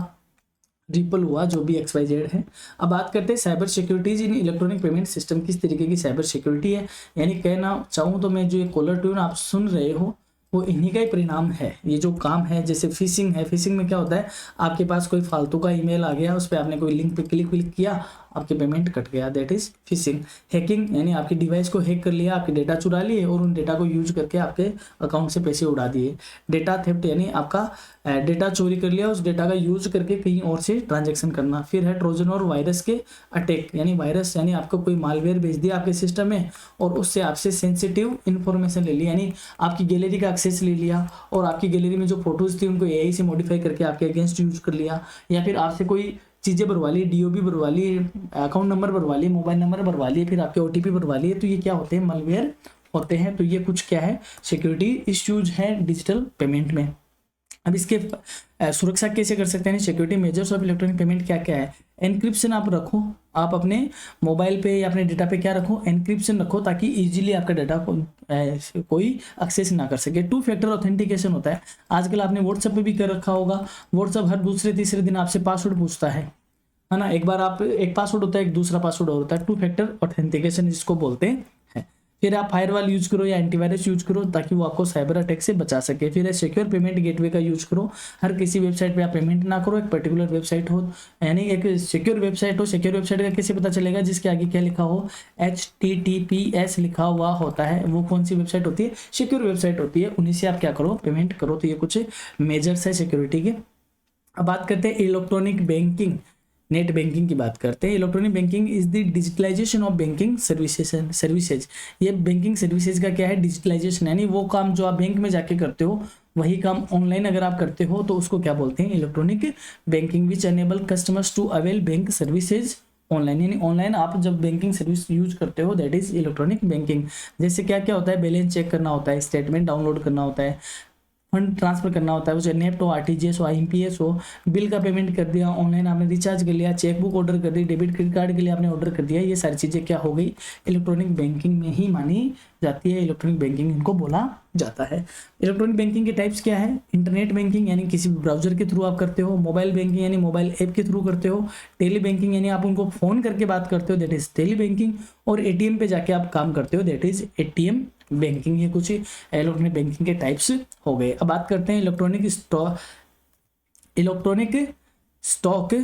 रिपल हुआ, जो भी XYZ है। अब बात करते हैं साइबर सिक्योरिटीज इन इलेक्ट्रॉनिक पेमेंट सिस्टम। किस तरीके की साइबर सिक्योरिटी है, यानी कहना चाहूँ तो मैं जो ये कॉलर ट्यून आप सुन रहे हो वो इन्हीं का ही परिणाम है। ये जो काम है, जैसे फिशिंग है, फिशिंग में क्या होता है, आपके पास कोई फालतू का ईमेल आ गया, उस पर आपने कोई लिंक पे क्लिक किया आपके पेमेंट कट गया, दैट इज फिशिंग। हैकिंग यानी आपकी डिवाइस को हैक कर लिया, आपके डेटा चुरा लिए और उन डेटा को यूज करके आपके अकाउंट से पैसे उड़ा दिए। डेटा थेफ्ट यानी आपका डेटा चोरी कर लिया, उस डेटा का यूज करके कहीं और से ट्रांजेक्शन करना। फिर है ट्रोजन और वायरस के अटैक, यानी वायरस यानी आपको कोई मालवेयर भेज दिया आपके सिस्टम में और उससे आपसे सेंसिटिव इन्फॉर्मेशन ले ली, यानी आपकी गैलरी का एक्सेस ले लिया और आपकी गैलरी में जो फोटोज थी उनको एआई से मॉडिफाई करके आपके अगेंस्ट यूज कर लिया, या फिर आपसे कोई चीज़ें भरवा ली, डीओबी भरवा ली, अकाउंट नंबर भरवा लिए, मोबाइल नंबर भरवा लिए, फिर आपके ओटीपी भरवा लिए। तो ये क्या होते हैं, मलवेयर होते हैं। तो ये कुछ क्या है, सिक्योरिटी इश्यूज है डिजिटल पेमेंट में। अब इसके सुरक्षा कैसे कर सकते हैं, security measures of electronic payment क्या क्या है। एनक्रिप्शन आप रखो, आप अपने मोबाइल पे या अपने डेटा पे क्या रखो, एनक्रिप्शन रखो, ताकि इजीली आपका डाटा को कोई एक्सेस ना कर सके। 2 फैक्टर ऑथेंटिकेशन होता है, आजकल आपने व्हाट्सएप पे भी कर रखा होगा। व्हाट्सएप हर दूसरे तीसरे दिन आपसे पासवर्ड पूछता है ना। एक बार आप एक पासवर्ड होता है, एक दूसरा पासवर्ड होता है। 2 फैक्टर ऑथेंटिकेशन इसको बोलते हैं। फिर आप फायरवॉल यूज करो या एंटीवायरस यूज करो ताकि वो आपको साइबर अटैक से बचा सके। फिर सिक्योर पेमेंट गेटवे का यूज करो, हर किसी वेबसाइट पे आप पेमेंट ना करो, एक पर्टिकुलर वेबसाइट हो, यानी एक सिक्योर वेबसाइट हो। सिक्योर वेबसाइट का कैसे पता चलेगा, जिसके आगे क्या लिखा हो, HTTPS लिखा हुआ होता है, वो कौन सी वेबसाइट होती है, सिक्योर वेबसाइट होती है, उन्हीं से आप क्या करो, पेमेंट करो। तो ये कुछ मेजर्स है सिक्योरिटी के। अब बात करते हैं इलेक्ट्रॉनिक बैंकिंग, नेट बैंकिंग की बात करते हैं। Electronic banking is the digitalisation of banking services. ये बैंकिंग सर्विसेज का क्या है, डिजिटलाइजेशन, यानी वो काम जो आप बैंक में जाके करते हो वही काम ऑनलाइन अगर आप करते हो तो उसको क्या बोलते हैं, electronic banking, which enable customers to avail bank services online, यानी ऑनलाइन आप जब बैंकिंग सर्विस यूज करते हो दैट इज इलेक्ट्रॉनिक बैंकिंग। जैसे क्या क्या होता है, बैलेंस चेक करना होता है, स्टेटमेंट डाउनलोड करना होता है, फंड ट्रांसफर करना होता है, वो चाहे नेफ्ट हो, आरटीजीएस हो, आईएमपीएस हो, बिल का पेमेंट कर दिया, ऑनलाइन आपने रिचार्ज कर लिया, चेकबुक ऑर्डर कर दी, डेबिट क्रेडिट कार्ड के लिए आपने ऑर्डर कर दिया, ये सारी चीज़ें क्या हो गई, इलेक्ट्रॉनिक बैंकिंग में ही मानी जाती है। इलेक्ट्रॉनिक बैंकिंग इनको बोला जाता है। इलेक्ट्रॉनिक बैंकिंग के टाइप्स क्या है, इंटरनेट बैंकिंग यानी किसी ब्राउजर के थ्रू आप करते हो, मोबाइल बैंकिंग यानी मोबाइल ऐप के थ्रू करते हो, टेली बैंकिंग यानी आप उनको फोन करके बात करते हो, दैट इज टेली बैंकिंग, और एटीएम पे जाके आप काम करते हो, दैट इज एटीएम बैंकिंग। ये कुछ इलेक्ट्रॉनिक बैंकिंग के टाइप्स हो गए। अब बात करते हैं इलेक्ट्रॉनिक स्टॉक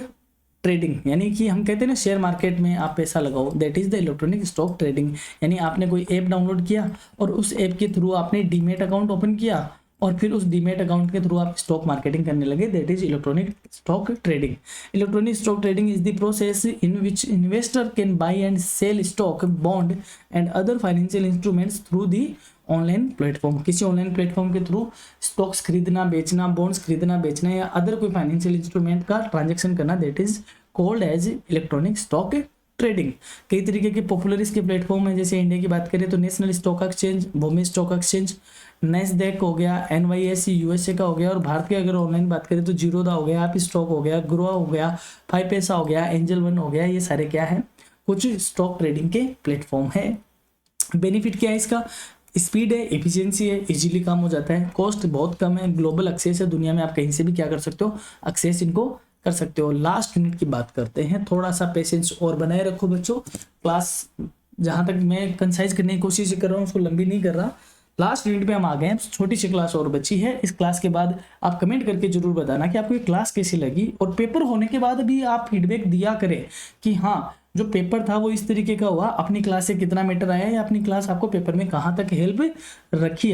ट्रेडिंग, यानी कि हम कहते हैं ना शेयर मार्केट में आप पैसा लगाओ, that is the electronic stock trading. यानी आपने कोई ऐप डाउनलोड किया और उस ऐप के थ्रू आपने डीमेट अकाउंट ओपन किया और फिर उस डीमेट अकाउंट के थ्रू आप स्टॉक मार्केटिंग करने लगे, that is electronic stock trading. Electronic stock trading is the process in which investor can buy and sell stock, bond and other financial instruments through the online platform. किसी online platform के through stocks खरीदना बेचना, bonds खरीदना बेचना या other कोई financial instrument का transaction करना, that is called as electronic stock trading. कई तरीके के पॉपुलर इसके प्लेटफॉर्म है, जैसे इंडिया की बात करें तो national stock exchange, Bombay stock exchange, Nasdaq हो गया, NYSE यूएसए का हो गया, और भारत के अगर ऑनलाइन बात करें तो जीरोधा हो गया, आप स्टॉक हो गया, ग्रो हो गया, 5 पैसा हो गया, एंजल वन हो गया। ये सारे क्या है, कुछ स्टॉक ट्रेडिंग के प्लेटफॉर्म है। बेनिफिट क्या है इसका, स्पीड है, एफिशिएंसी है, इजीली काम हो जाता है, कॉस्ट बहुत कम है, ग्लोबल एक्सेस है, दुनिया में आप कहीं से भी क्या कर सकते हो, एक्सेस इनको कर सकते हो। लास्ट यूनिट की बात करते हैं, थोड़ा सा पेशेंस और बनाए रखो बच्चों, क्लास जहाँ तक मैं कंसाइज करने की कोशिश कर रहा हूँ उसको लंबी नहीं कर रहा। लास्ट यूनिट पे हम आ गए हैं, छोटी सी क्लास और बची है। इस क्लास के बाद आप कमेंट करके जरूर बताना कि आपको ये क्लास कैसी लगी, और पेपर होने के बाद भी आप फीडबैक दिया करें कि हाँ जो पेपर था वो इस तरीके का हुआ, अपनी क्लास से कितना मैटर आया या अपनी क्लास आपको पेपर में कहाँ तक हेल्प रखी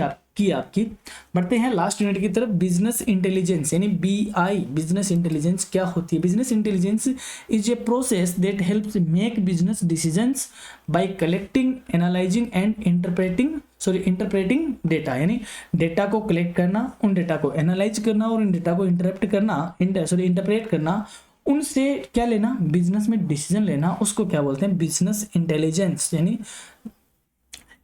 आपकी। बढ़ते हैं लास्ट यूनिट की तरफ, बिजनेस इंटेलिजेंस यानी BI, बिजनेस इंटेलिजेंस क्या होती है। Business intelligence is a process that helps make business decisions bye collecting, analysing and interpreting data, यानी डेटा को कलेक्ट करना, उन डेटा को एनालाइज करना और उन डेटा को इंटरप्रेट करना, उनसे क्या लेना, बिजनेस में डिसीजन लेना, उसको क्या बोलते हैं, बिजनेस इंटेलिजेंस। यानी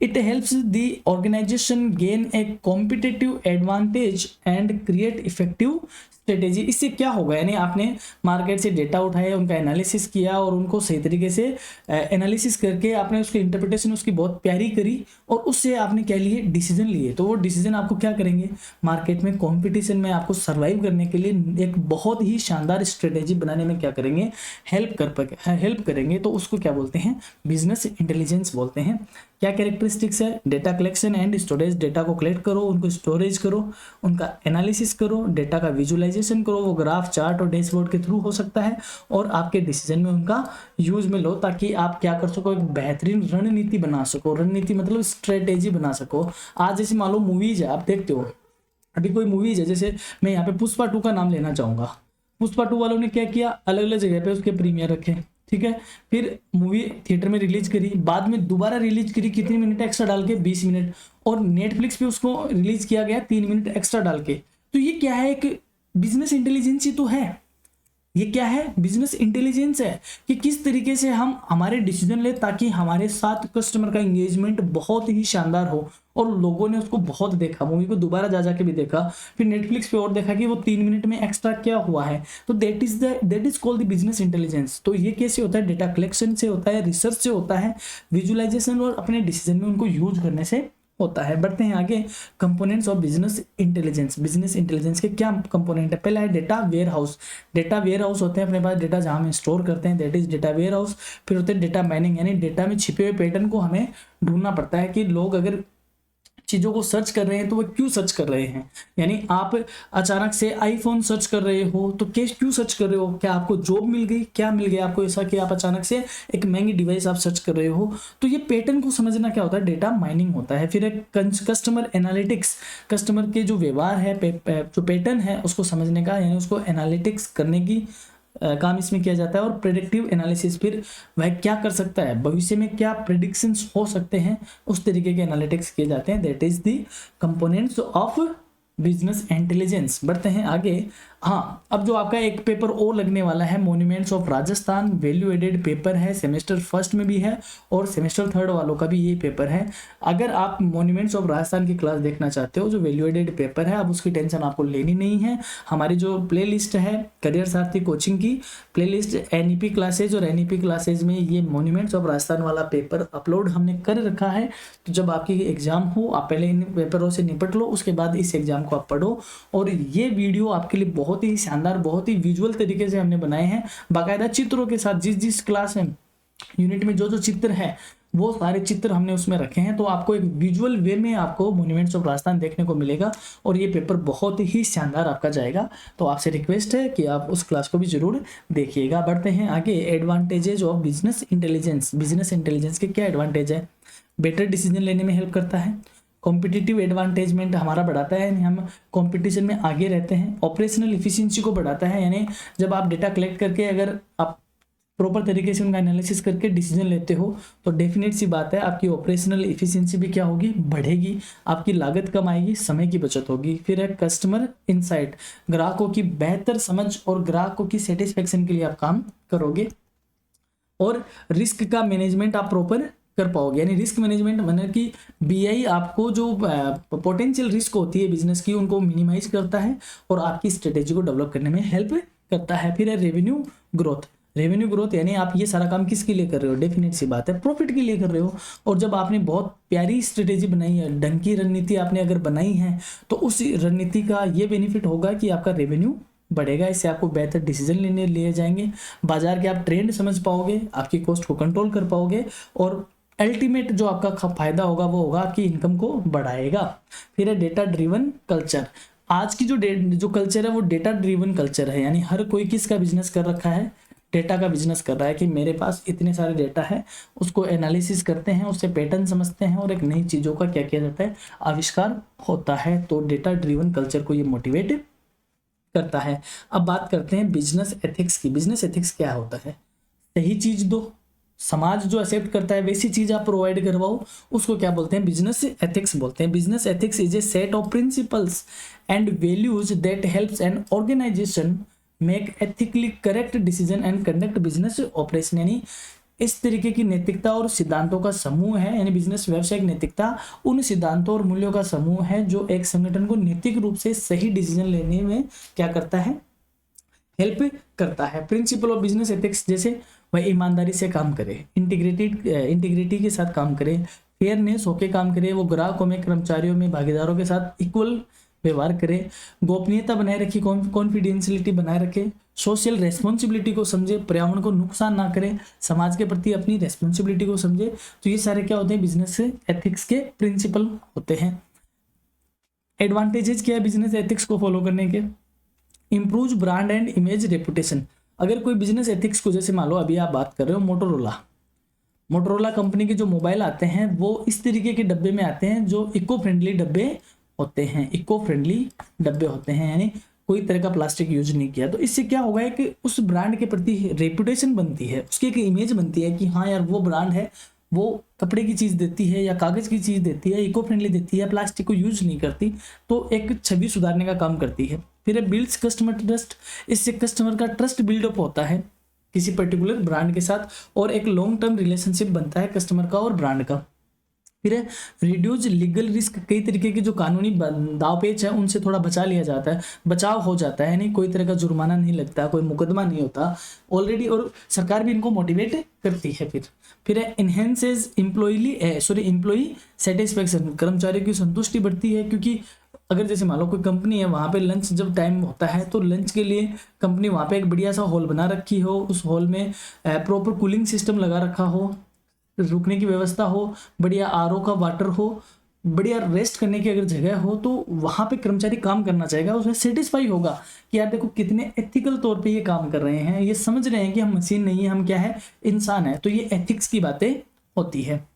it helps the organisation gain a competitive advantage and create effective strategy. इससे क्या होगा, यानी आपने मार्केट से डेटा उठाया, उनका एनालिसिस किया और उनको सही तरीके से एनालिसिस करके आपने उसकी इंटरप्रिटेशन उसकी बहुत प्यारी करी और उससे आपने क्या लिए, डिसीजन लिए। तो वो डिसीजन आपको क्या करेंगे, मार्केट में कंपटीशन में आपको सर्वाइव करने के लिए एक बहुत ही शानदार स्ट्रेटेजी बनाने में क्या करेंगे, हेल्प करेंगे। तो उसको क्या बोलते हैं, बिजनेस इंटेलिजेंस बोलते हैं। क्या कैरेक्टरिस्टिक्स है, data collection and storage, data को कलेक्ट करो, उनको स्टोरेज करो, उनका एनालिसिस करो, डेटा का विजुअलाइजेशन विजुअलाइजेशन करो वो ग्राफ, चार्ट और डैशबोर्ड के थ्रू हो सकता है, और आपके डिसीजन में उनका यूज में लो, ताकि आप क्या कर सको, एक बेहतरीन रणनीति बना सको। रणनीति मतलब स्ट्रेटेजी बना सको। आज जैसे मान लो मूवीज है, आप देखते हो अभी कोई मूवीज है, जैसे मैं यहाँ पे पुष्पा 2 का नाम लेना चाहूंगा। पुष्पा 2 वालों ने क्या किया, अलग अलग जगह पे उसके प्रीमियर रखे, ठीक है, फिर मूवी थिएटर में रिलीज करी, बाद में दोबारा रिलीज करी, कितनी मिनट एक्स्ट्रा डाल के, 20 मिनट, और नेटफ्लिक्स पे उसको रिलीज किया गया 3 मिनट एक्स्ट्रा डाल के। तो ये क्या है, एक बिजनेस इंटेलिजेंस ही तो है। ये क्या है, बिजनेस इंटेलिजेंस है कि किस तरीके से हम हमारे डिसीजन ले ताकि हमारे साथ कस्टमर का एंगेजमेंट बहुत ही शानदार हो। और लोगों ने उसको बहुत देखा, मूवी को दोबारा जा जाके भी देखा, फिर नेटफ्लिक्स पे और देखा कि वो 3 मिनट में एक्स्ट्रा क्या हुआ है। तो that is called the business intelligence. तो ये कैसे होता है, डेटा कलेक्शन से होता है, रिसर्च से होता है, विजुअलाइजेशन और अपने डिसीजन में उनको यूज करने से होता है। बढ़ते हैं आगे, components of business intelligence. Business intelligence के क्या कंपोनेंट है, पहला है data warehouse. Data warehouse होते हैं अपने पास डेटा जहां हम स्टोर करते हैं, that is data warehouse. फिर होते हैं डेटा माइनिंग, यानी डेटा में छिपे हुए पैटर्न को हमें ढूंढना पड़ता है कि लोग अगर चीज़ों को सर्च कर रहे हैं तो वो क्यों सर्च कर रहे हैं। यानी आप अचानक से आईफोन सर्च कर रहे हो तो क्यों सर्च कर रहे हो, क्या आपको जॉब मिल गई, क्या मिल गया आपको ऐसा कि आप अचानक से एक महंगी डिवाइस आप सर्च कर रहे हो। तो ये पैटर्न को समझना क्या होता है, डेटा माइनिंग होता है। फिर एक कस्टमर एनालिटिक्स, कस्टमर के जो व्यवहार है, जो पैटर्न है उसको समझने का, यानी उसको एनालिटिक्स करने की काम इसमें किया जाता है। और प्रेडिक्टिव एनालिसिस, फिर वह क्या कर सकता है, भविष्य में क्या प्रेडिक्शंस हो सकते हैं, उस तरीके के एनालिटिक्स किए जाते हैं। That is the components of business intelligence. बढ़ते हैं आगे। हाँ, अब जो आपका एक पेपर और लगने वाला है, monuments of Rajasthan, value added paper है, सेमेस्टर फर्स्ट में भी है और सेमेस्टर थर्ड वालों का भी ये पेपर है। अगर आप मॉन्यूमेंट्स ऑफ राजस्थान की क्लास देखना चाहते हो, जो वैल्यू एडेड पेपर है, अब उसकी टेंशन आपको लेनी नहीं है। हमारी जो प्ले लिस्ट है करियर सारथी कोचिंग की प्ले लिस्ट, NEP क्लासेज, और NEP क्लासेज में ये मॉन्यूमेंट्स ऑफ राजस्थान वाला पेपर अपलोड हमने कर रखा है। तो जब आपकी एग्जाम हो, आप पहले इन पेपरों से निपट लो, उसके बाद इस एग्जाम को आप पढ़ो। और ये वीडियो आपके लिए बहुत ही शानदार, बहुत ही विजुअल तरीके से हमने बनाए हैं, बाकायदा चित्रों के साथ। जिस क्लास में यूनिट में जो चित्र है वो सारे चित्र हमने उसमें रखे हैं। तो आपको एक विजुअल वे में आपको मॉन्यूमेंट्स ऑफ राजस्थान देखने को मिलेगा और ये पेपर बहुत ही शानदार आपका जाएगा। तो आपसे रिक्वेस्ट है कि आप उस क्लास को भी जरूर देखिएगा। बढ़ते हैं आगे, advantages of business intelligence. Business intelligence के क्या एडवांटेज है, बेटर डिसीजन लेने में हेल्प करता है, कॉम्पिटिटिव एडवांटेजमेंट हमारा बढ़ाता है, यानी हम कंपटीशन में आगे रहते हैं, ऑपरेशनल इफिशिएंसी को बढ़ाता है, यानी जब आप डेटा कलेक्ट करके अगर आप प्रॉपर तरीके से उनका एनालिसिस करके डिसीजन लेते हो तो डेफिनेट सी बात है आपकी ऑपरेशनल इफिशिएंसी भी क्या होगी, बढ़ेगी, आपकी लागत कम आएगी, समय की बचत होगी। फिर है कस्टमर इंसाइट, ग्राहकों की बेहतर समझ और ग्राहकों की सेटिस्फेक्शन के लिए आप काम करोगे। और रिस्क का मैनेजमेंट आप प्रॉपर कर पाओगे, यानी रिस्क मैनेजमेंट मतलब कि BI आपको जो पोटेंशियल रिस्क होती है बिजनेस की उनको मिनिमाइज करता है और आपकी स्ट्रेटेजी को डेवलप करने में हेल्प करता है। फिर है रेवेन्यू ग्रोथ। रेवेन्यू ग्रोथ यानी आप ये सारा काम किसके लिए कर रहे हो, डेफिनेट सी बात है प्रॉफिट के लिए कर रहे हो। और जब आपने बहुत प्यारी स्ट्रेटेजी बनाई है, ढंग की रणनीति आपने अगर बनाई है तो उस रणनीति का ये बेनिफिट होगा कि आपका रेवेन्यू बढ़ेगा, इससे आपको बेहतर डिसीजन लेने लिए जाएंगे, बाजार के आप ट्रेंड समझ पाओगे, आपकी कॉस्ट को कंट्रोल कर पाओगे और अल्टीमेट जो आपका फायदा होगा वो होगा आपकी इनकम को बढ़ाएगा। फिर है डेटा ड्रिवन कल्चर। आज की जो कल्चर है वो डेटा ड्रिवन कल्चर है, यानी हर कोई किसका बिजनेस कर रखा है, डेटा का बिजनेस कर रहा है कि मेरे पास इतने सारे डेटा है, उसको एनालिसिस करते हैं, उससे पैटर्न समझते हैं और एक नई चीज़ों का क्या किया जाता है, आविष्कार होता है। तो डेटा ड्रिवन कल्चर को ये मोटिवेट करता है। अब बात करते हैं बिजनेस एथिक्स की। बिजनेस एथिक्स क्या होता है, सही चीज दो, समाज जो एक्सेप्ट करता है वैसी चीज आप प्रोवाइड करवाओ, उसको क्या बोलते हैं, बिजनेस एथिक्स बोलते हैं। Business ethics is a set of principles and values that helps an organisation make ethically correct decision and conduct business operation, यानी इस तरीके की नैतिकता और सिद्धांतों का समूह है, यानी बिजनेस व्यवसायिक नैतिकता उन सिद्धांतों और मूल्यों का समूह है जो एक संगठन को नैतिक रूप से सही डिसीजन लेने में क्या करता है, हेल्प करता है। प्रिंसिपल ऑफ बिजनेस एथिक्स जैसे वह ईमानदारी से काम करे, इंटीग्रिटी के साथ काम करे, फेयरनेस होके काम करे, वो ग्राहकों में, कर्मचारियों में, भागीदारों के साथ इक्वल व्यवहार करे, गोपनीयता बनाए रखी, कॉन्फिडेंशियलिटी बनाए रखे, सोशल रेस्पॉन्सिबिलिटी को समझे, पर्यावरण को नुकसान ना करे, समाज के प्रति अपनी रेस्पॉन्सिबिलिटी को समझे। तो ये सारे क्या होते हैं, बिजनेस एथिक्स के प्रिंसिपल होते हैं। एडवांटेजेस क्या है बिजनेस एथिक्स को फॉलो करने के, improve brand and image reputation. अगर कोई बिजनेस एथिक्स को, जैसे मान लो अभी आप बात कर रहे हो मोटोरोला कंपनी के जो मोबाइल आते हैं वो इस तरीके के डब्बे में आते हैं जो इको फ्रेंडली डब्बे होते हैं, इको फ्रेंडली डब्बे होते हैं, यानी कोई तरह का प्लास्टिक यूज नहीं किया। तो इससे क्या होगा है कि उस ब्रांड के प्रति रेपुटेशन बनती है, उसकी एक इमेज बनती है कि हाँ यार वो ब्रांड है, वो कपड़े की चीज़ देती है या कागज़ की चीज़ देती है, इको फ्रेंडली देती है, प्लास्टिक को यूज नहीं करती, तो एक छवि सुधारने का काम करती है। फिर बिल्ड्स कस्टमर ट्रस्ट, इससे कस्टमर का ट्रस्ट बिल्डअप होता है किसी पर्टिकुलर ब्रांड के साथ और एक लॉन्ग टर्म रिलेशनशिप बनता है कस्टमर का और ब्रांड का। फिर है रिड्यूस लीगल रिस्क, कई तरीके के जो कानूनी दावपेच है उनसे थोड़ा बचा लिया जाता है, बचाव हो जाता है, नहीं कोई तरह का जुर्माना नहीं लगता, कोई मुकदमा नहीं होता ऑलरेडी, और सरकार भी इनको मोटिवेट करती है। फिर है इनहेंसेस एम्प्लॉई सेटिस्फेक्शन, कर्मचारियों की संतुष्टि बढ़ती है, क्योंकि अगर जैसे मान लो कोई कंपनी है वहाँ पे लंच जब टाइम होता है तो लंच के लिए कंपनी वहाँ पे एक बढ़िया सा हॉल बना रखी हो, उस हॉल में प्रॉपर कूलिंग सिस्टम लगा रखा हो, रुकने की व्यवस्था हो, बढ़िया आरओ का वाटर हो, बढ़िया रेस्ट करने की अगर जगह हो, तो वहाँ पे कर्मचारी काम करना चाहेगा, उसमें सेटिस्फाई होगा कि यार देखो कितने एथिकल तौर पे ये काम कर रहे हैं, ये समझ रहे हैं कि हम मशीन नहीं है, हम क्या है, इंसान है। तो ये एथिक्स की बातें होती है।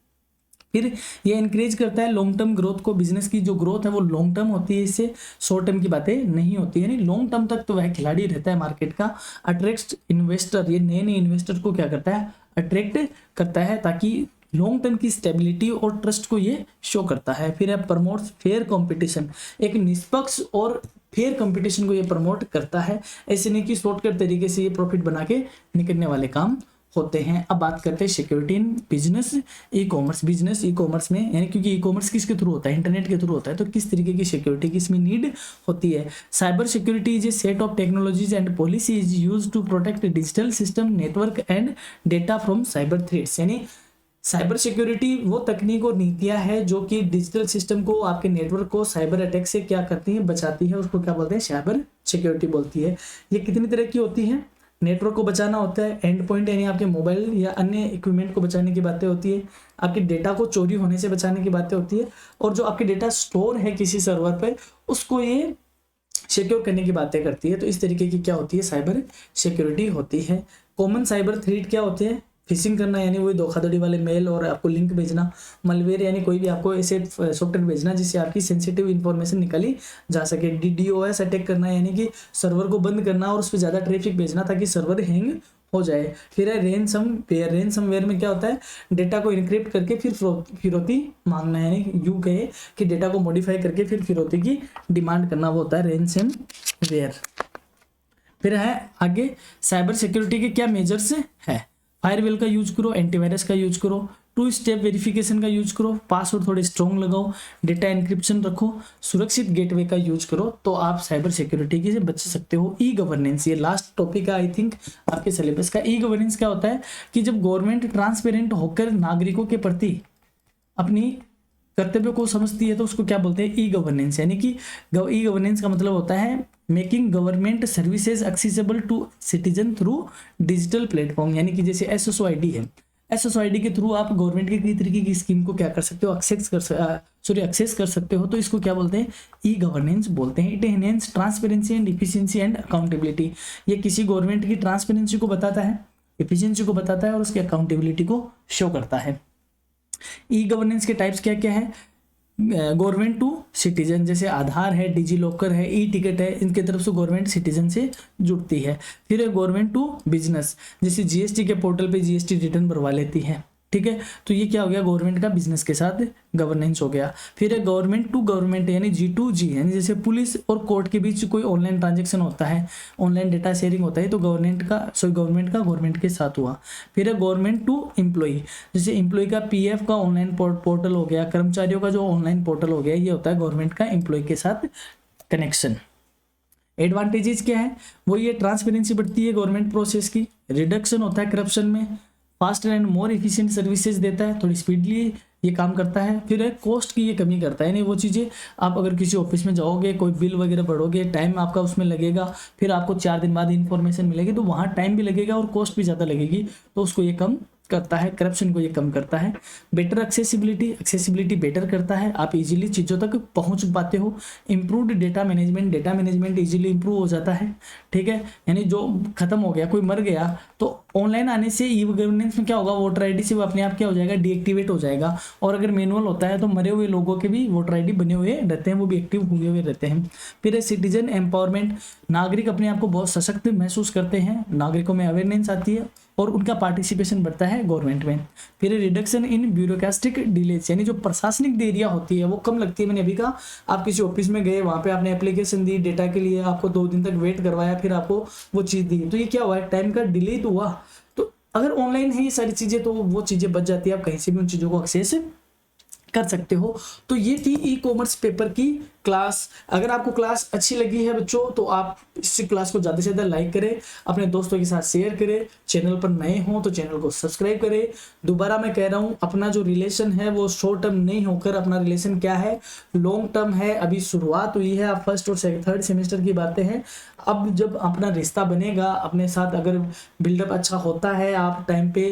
फिर ये इंकरेज करता है लॉन्ग टर्म ग्रोथ को, बिजनेस की जो ग्रोथ है वो लॉन्ग टर्म होती है, इससे शॉर्ट टर्म की बातें नहीं होती है, यानी लॉन्ग टर्म तक तो वह खिलाड़ी रहता है मार्केट का। अट्रैक्ट इन्वेस्टर, ये नए नए इन्वेस्टर को क्या करता है, अट्रैक्ट करता है, ताकि लॉन्ग टर्म की स्टेबिलिटी और ट्रस्ट को ये शो करता है। फिर है प्रमोट्स फेयर कंपटीशन, एक निष्पक्ष और फेयर कंपटीशन को ये प्रमोट करता है, ऐसे नहीं कि शॉर्टकट तरीके से ये प्रॉफिट बना के निकलने वाले काम होते हैं। अब बात करते हैं security in business e commerce, business E commerce में, यानी क्योंकि ई कॉमर्स किसके थ्रू होता है, इंटरनेट के थ्रू होता है, तो किस तरीके की सिक्योरिटी की इसमें नीड होती है। Cyber security is a set of technologies and policy is use to protect digital system, network and data from cyber threats, यानी साइबर सिक्योरिटी वो तकनीक और नीतियां है जो कि डिजिटल सिस्टम को, आपके नेटवर्क को साइबर अटैक से क्या करती है, बचाती है, उसको क्या बोलते हैं, साइबर सिक्योरिटी बोलती है। ये कितनी तरह की होती है, नेटवर्क को बचाना होता है, एंड पॉइंट यानी आपके मोबाइल या अन्य इक्विपमेंट को बचाने की बातें होती है, आपके डेटा को चोरी होने से बचाने की बातें होती है, और जो आपके डेटा स्टोर है किसी सर्वर पर उसको ये सिक्योर करने की बातें करती है। तो इस तरीके की क्या होती है, साइबर सिक्योरिटी होती है। कॉमन साइबर थ्रेट क्या होते हैं, फिशिंग करना यानी वही धोखाधड़ी वाले मेल और आपको लिंक भेजना, मलवेयर यानी कोई भी आपको ऐसे सॉफ्टवेयर भेजना जिससे आपकी सेंसिटिव इन्फॉर्मेशन निकाली जा सके। DDoS अटैक करना यानी कि सर्वर को बंद करना और उस पर ज़्यादा ट्रैफिक भेजना ताकि सर्वर हैंग हो जाए। फिर है रेनसमवेयर में क्या होता है, डेटा को इनक्रिप्ट करके फिर फिरौती मांगना, यानी यूँ कहे कि डेटा को मॉडिफाई करके फिर फिरौती की डिमांड करना, वो होता है रेनसमवेयर। फिर है आगे साइबर सिक्योरिटी के क्या मेजर्स है, फायरवेल का यूज करो, एंटीवायरस का यूज करो, 2 स्टेप वेरिफिकेशन का यूज करो, पासवर्ड थोड़े स्ट्रॉन्ग लगाओ, डेटा इंक्रिप्शन रखो, सुरक्षित गेटवे का यूज करो, तो आप साइबर सिक्योरिटी के से बच सकते हो। ई गवर्नेंस, ये लास्ट टॉपिक है आई थिंक आपके सिलेबस का। ई गवर्नेंस क्या होता है कि जब गवर्नमेंट ट्रांसपेरेंट होकर नागरिकों के प्रति अपनी कर्तव्य को समझती है तो उसको क्या बोलते हैं, ई गवर्नेंस। यानी कि ई गवर्नेंस का मतलब होता है making government services accessible to citizen through digital platform, यानी कि जैसे SSOID है, SSOID के थ्रू आप गवर्नमेंट की कई तरीके की स्कीम को क्या कर सकते हो, एक्सेस कर सकते हो, तो इसको क्या बोलते हैं, ई गवर्नेंस बोलते हैं। It enhance transparency and efficiency and accountability, ये किसी गवर्नमेंट की ट्रांसपेरेंसी को बताता है, इफिशिएंसी को बताता है और उसकी अकाउंटेबिलिटी को शो करता है। ई गवर्नेंस के टाइप्स क्या क्या है, गवर्नमेंट टू सिटीजन, जैसे आधार है, डिजी लॉकर है, ई टिकट है, इनके तरफ से गवर्नमेंट सिटीजन से जुड़ती है। फिर है गवर्नमेंट टू बिजनेस, जैसे GST के पोर्टल पे GST रिटर्न भरवा लेती है, ठीक है, तो ये क्या हो गया, गवर्नमेंट का बिजनेस के साथ गवर्नेंस हो गया। फिर है गवर्नमेंट टू गवर्नमेंट यानी G2G, यानी जैसे पुलिस और कोर्ट के बीच कोई ऑनलाइन ट्रांजेक्शन होता है, ऑनलाइन डेटा शेयरिंग होता है, तो गवर्नमेंट का गवर्नमेंट के साथ हुआ। फिर है गवर्नमेंट टू एम्प्लॉई, जैसे एम्प्लॉय का PF का ऑनलाइन पोर्टल हो गया, कर्मचारियों का जो ऑनलाइन पोर्टल हो गया, ये होता है गवर्नमेंट का एम्प्लॉय के साथ कनेक्शन। एडवांटेजेस क्या है, वो ये ट्रांसपेरेंसी बढ़ती है गवर्नमेंट प्रोसेस की, रिडक्शन होता है करप्शन में, faster and more efficient services देता है, थोड़ी स्पीडली ये काम करता है। फिर है कॉस्ट की ये कमी करता है, यानी वो चीज़ें आप अगर किसी ऑफिस में जाओगे, कोई बिल वगैरह भरोगे, टाइम आपका उसमें लगेगा, फिर आपको 4 दिन बाद इन्फॉर्मेशन मिलेगी, तो वहाँ टाइम भी लगेगा और कॉस्ट भी ज़्यादा लगेगी, तो उसको ये कम करता है, करप्शन को ये कम करता है। बेटर एक्सेसिबिलिटी बेटर करता है, आप इजीली चीज़ों तक पहुंच पाते हो। Improved data management easily improve हो जाता है, ठीक है। यानी जो खत्म हो गया, कोई मर गया, तो ऑनलाइन आने से ई गवर्नेंस में क्या होगा, वोटर आईडी से वो अपने आप क्या हो जाएगा, डीएक्टिवेट हो जाएगा। और अगर मैनुअल होता है तो मरे हुए लोगों के भी वोटर आईडी बने हुए रहते हैं, वो भी एक्टिव हुए हुए रहते हैं। फिर सिटीजन एम्पावरमेंट, नागरिक अपने आप को बहुत सशक्त महसूस करते हैं, नागरिकों में अवेयरनेस आती है और उनका पार्टिसिपेशन बढ़ता है गवर्नमेंट में। फिर रिडक्शन इन ब्यूरोक्रेटिक डिलेज, यानी जो प्रशासनिक देरियां होती है वो कम लगती है। मैंने अभी कहा, आप किसी ऑफिस में गए, वहां पे आपने एप्लीकेशन दी डेटा के लिए, आपको 2 दिन तक वेट करवाया, फिर आपको वो चीज़ दी, तो ये क्या हुआ है, टाइम का डिले तो हुआ। तो अगर ऑनलाइन है ये सारी चीज़ें तो वो चीज़ें बच जाती है, आप कहीं से भी उन चीज़ों को एक्सेस कर सकते हो। तो ये थी ई कॉमर्स पेपर की क्लास। अगर आपको क्लास अच्छी लगी है बच्चों, तो आप इस क्लास को ज़्यादा से ज़्यादा लाइक करें, अपने दोस्तों के साथ शेयर करें, चैनल पर नए हों तो चैनल को सब्सक्राइब करें। दोबारा मैं कह रहा हूँ, अपना जो रिलेशन है वो शॉर्ट टर्म नहीं होकर अपना रिलेशन क्या है, लॉन्ग टर्म है। अभी शुरुआत हुई है, आप फर्स्ट और थर्ड सेमेस्टर की बातें हैं। अब जब अपना रिश्ता बनेगा अपने साथ, अगर बिल्डअप अच्छा होता है, आप टाइम पे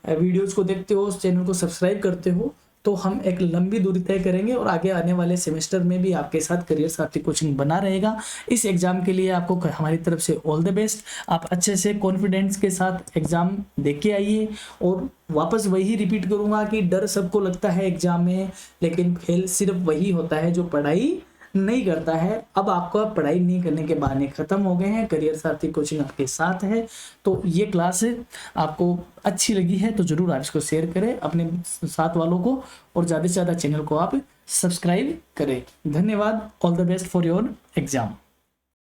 वीडियोज़ को देखते हो, चैनल को सब्सक्राइब करते हो, तो हम एक लंबी दूरी तय करेंगे और आगे आने वाले सेमेस्टर में भी आपके साथ करियर साथी कोचिंग बना रहेगा। इस एग्जाम के लिए आपको हमारी तरफ से ऑल द बेस्ट। आप अच्छे से कॉन्फिडेंस के साथ एग्जाम देख के आइए। और वापस वही रिपीट करूंगा कि डर सबको लगता है एग्जाम में, लेकिन फेल सिर्फ वही होता है जो पढ़ाई नहीं करता है। अब आपका पढ़ाई नहीं करने के बहाने खत्म हो गए हैं, करियर साथी कोचिंग आपके साथ है। तो ये क्लास आपको अच्छी लगी है तो जरूर आप इसको शेयर करें अपने साथ वालों को, और ज़्यादा से ज़्यादा चैनल को आप सब्सक्राइब करें। धन्यवाद। All the best for your exam.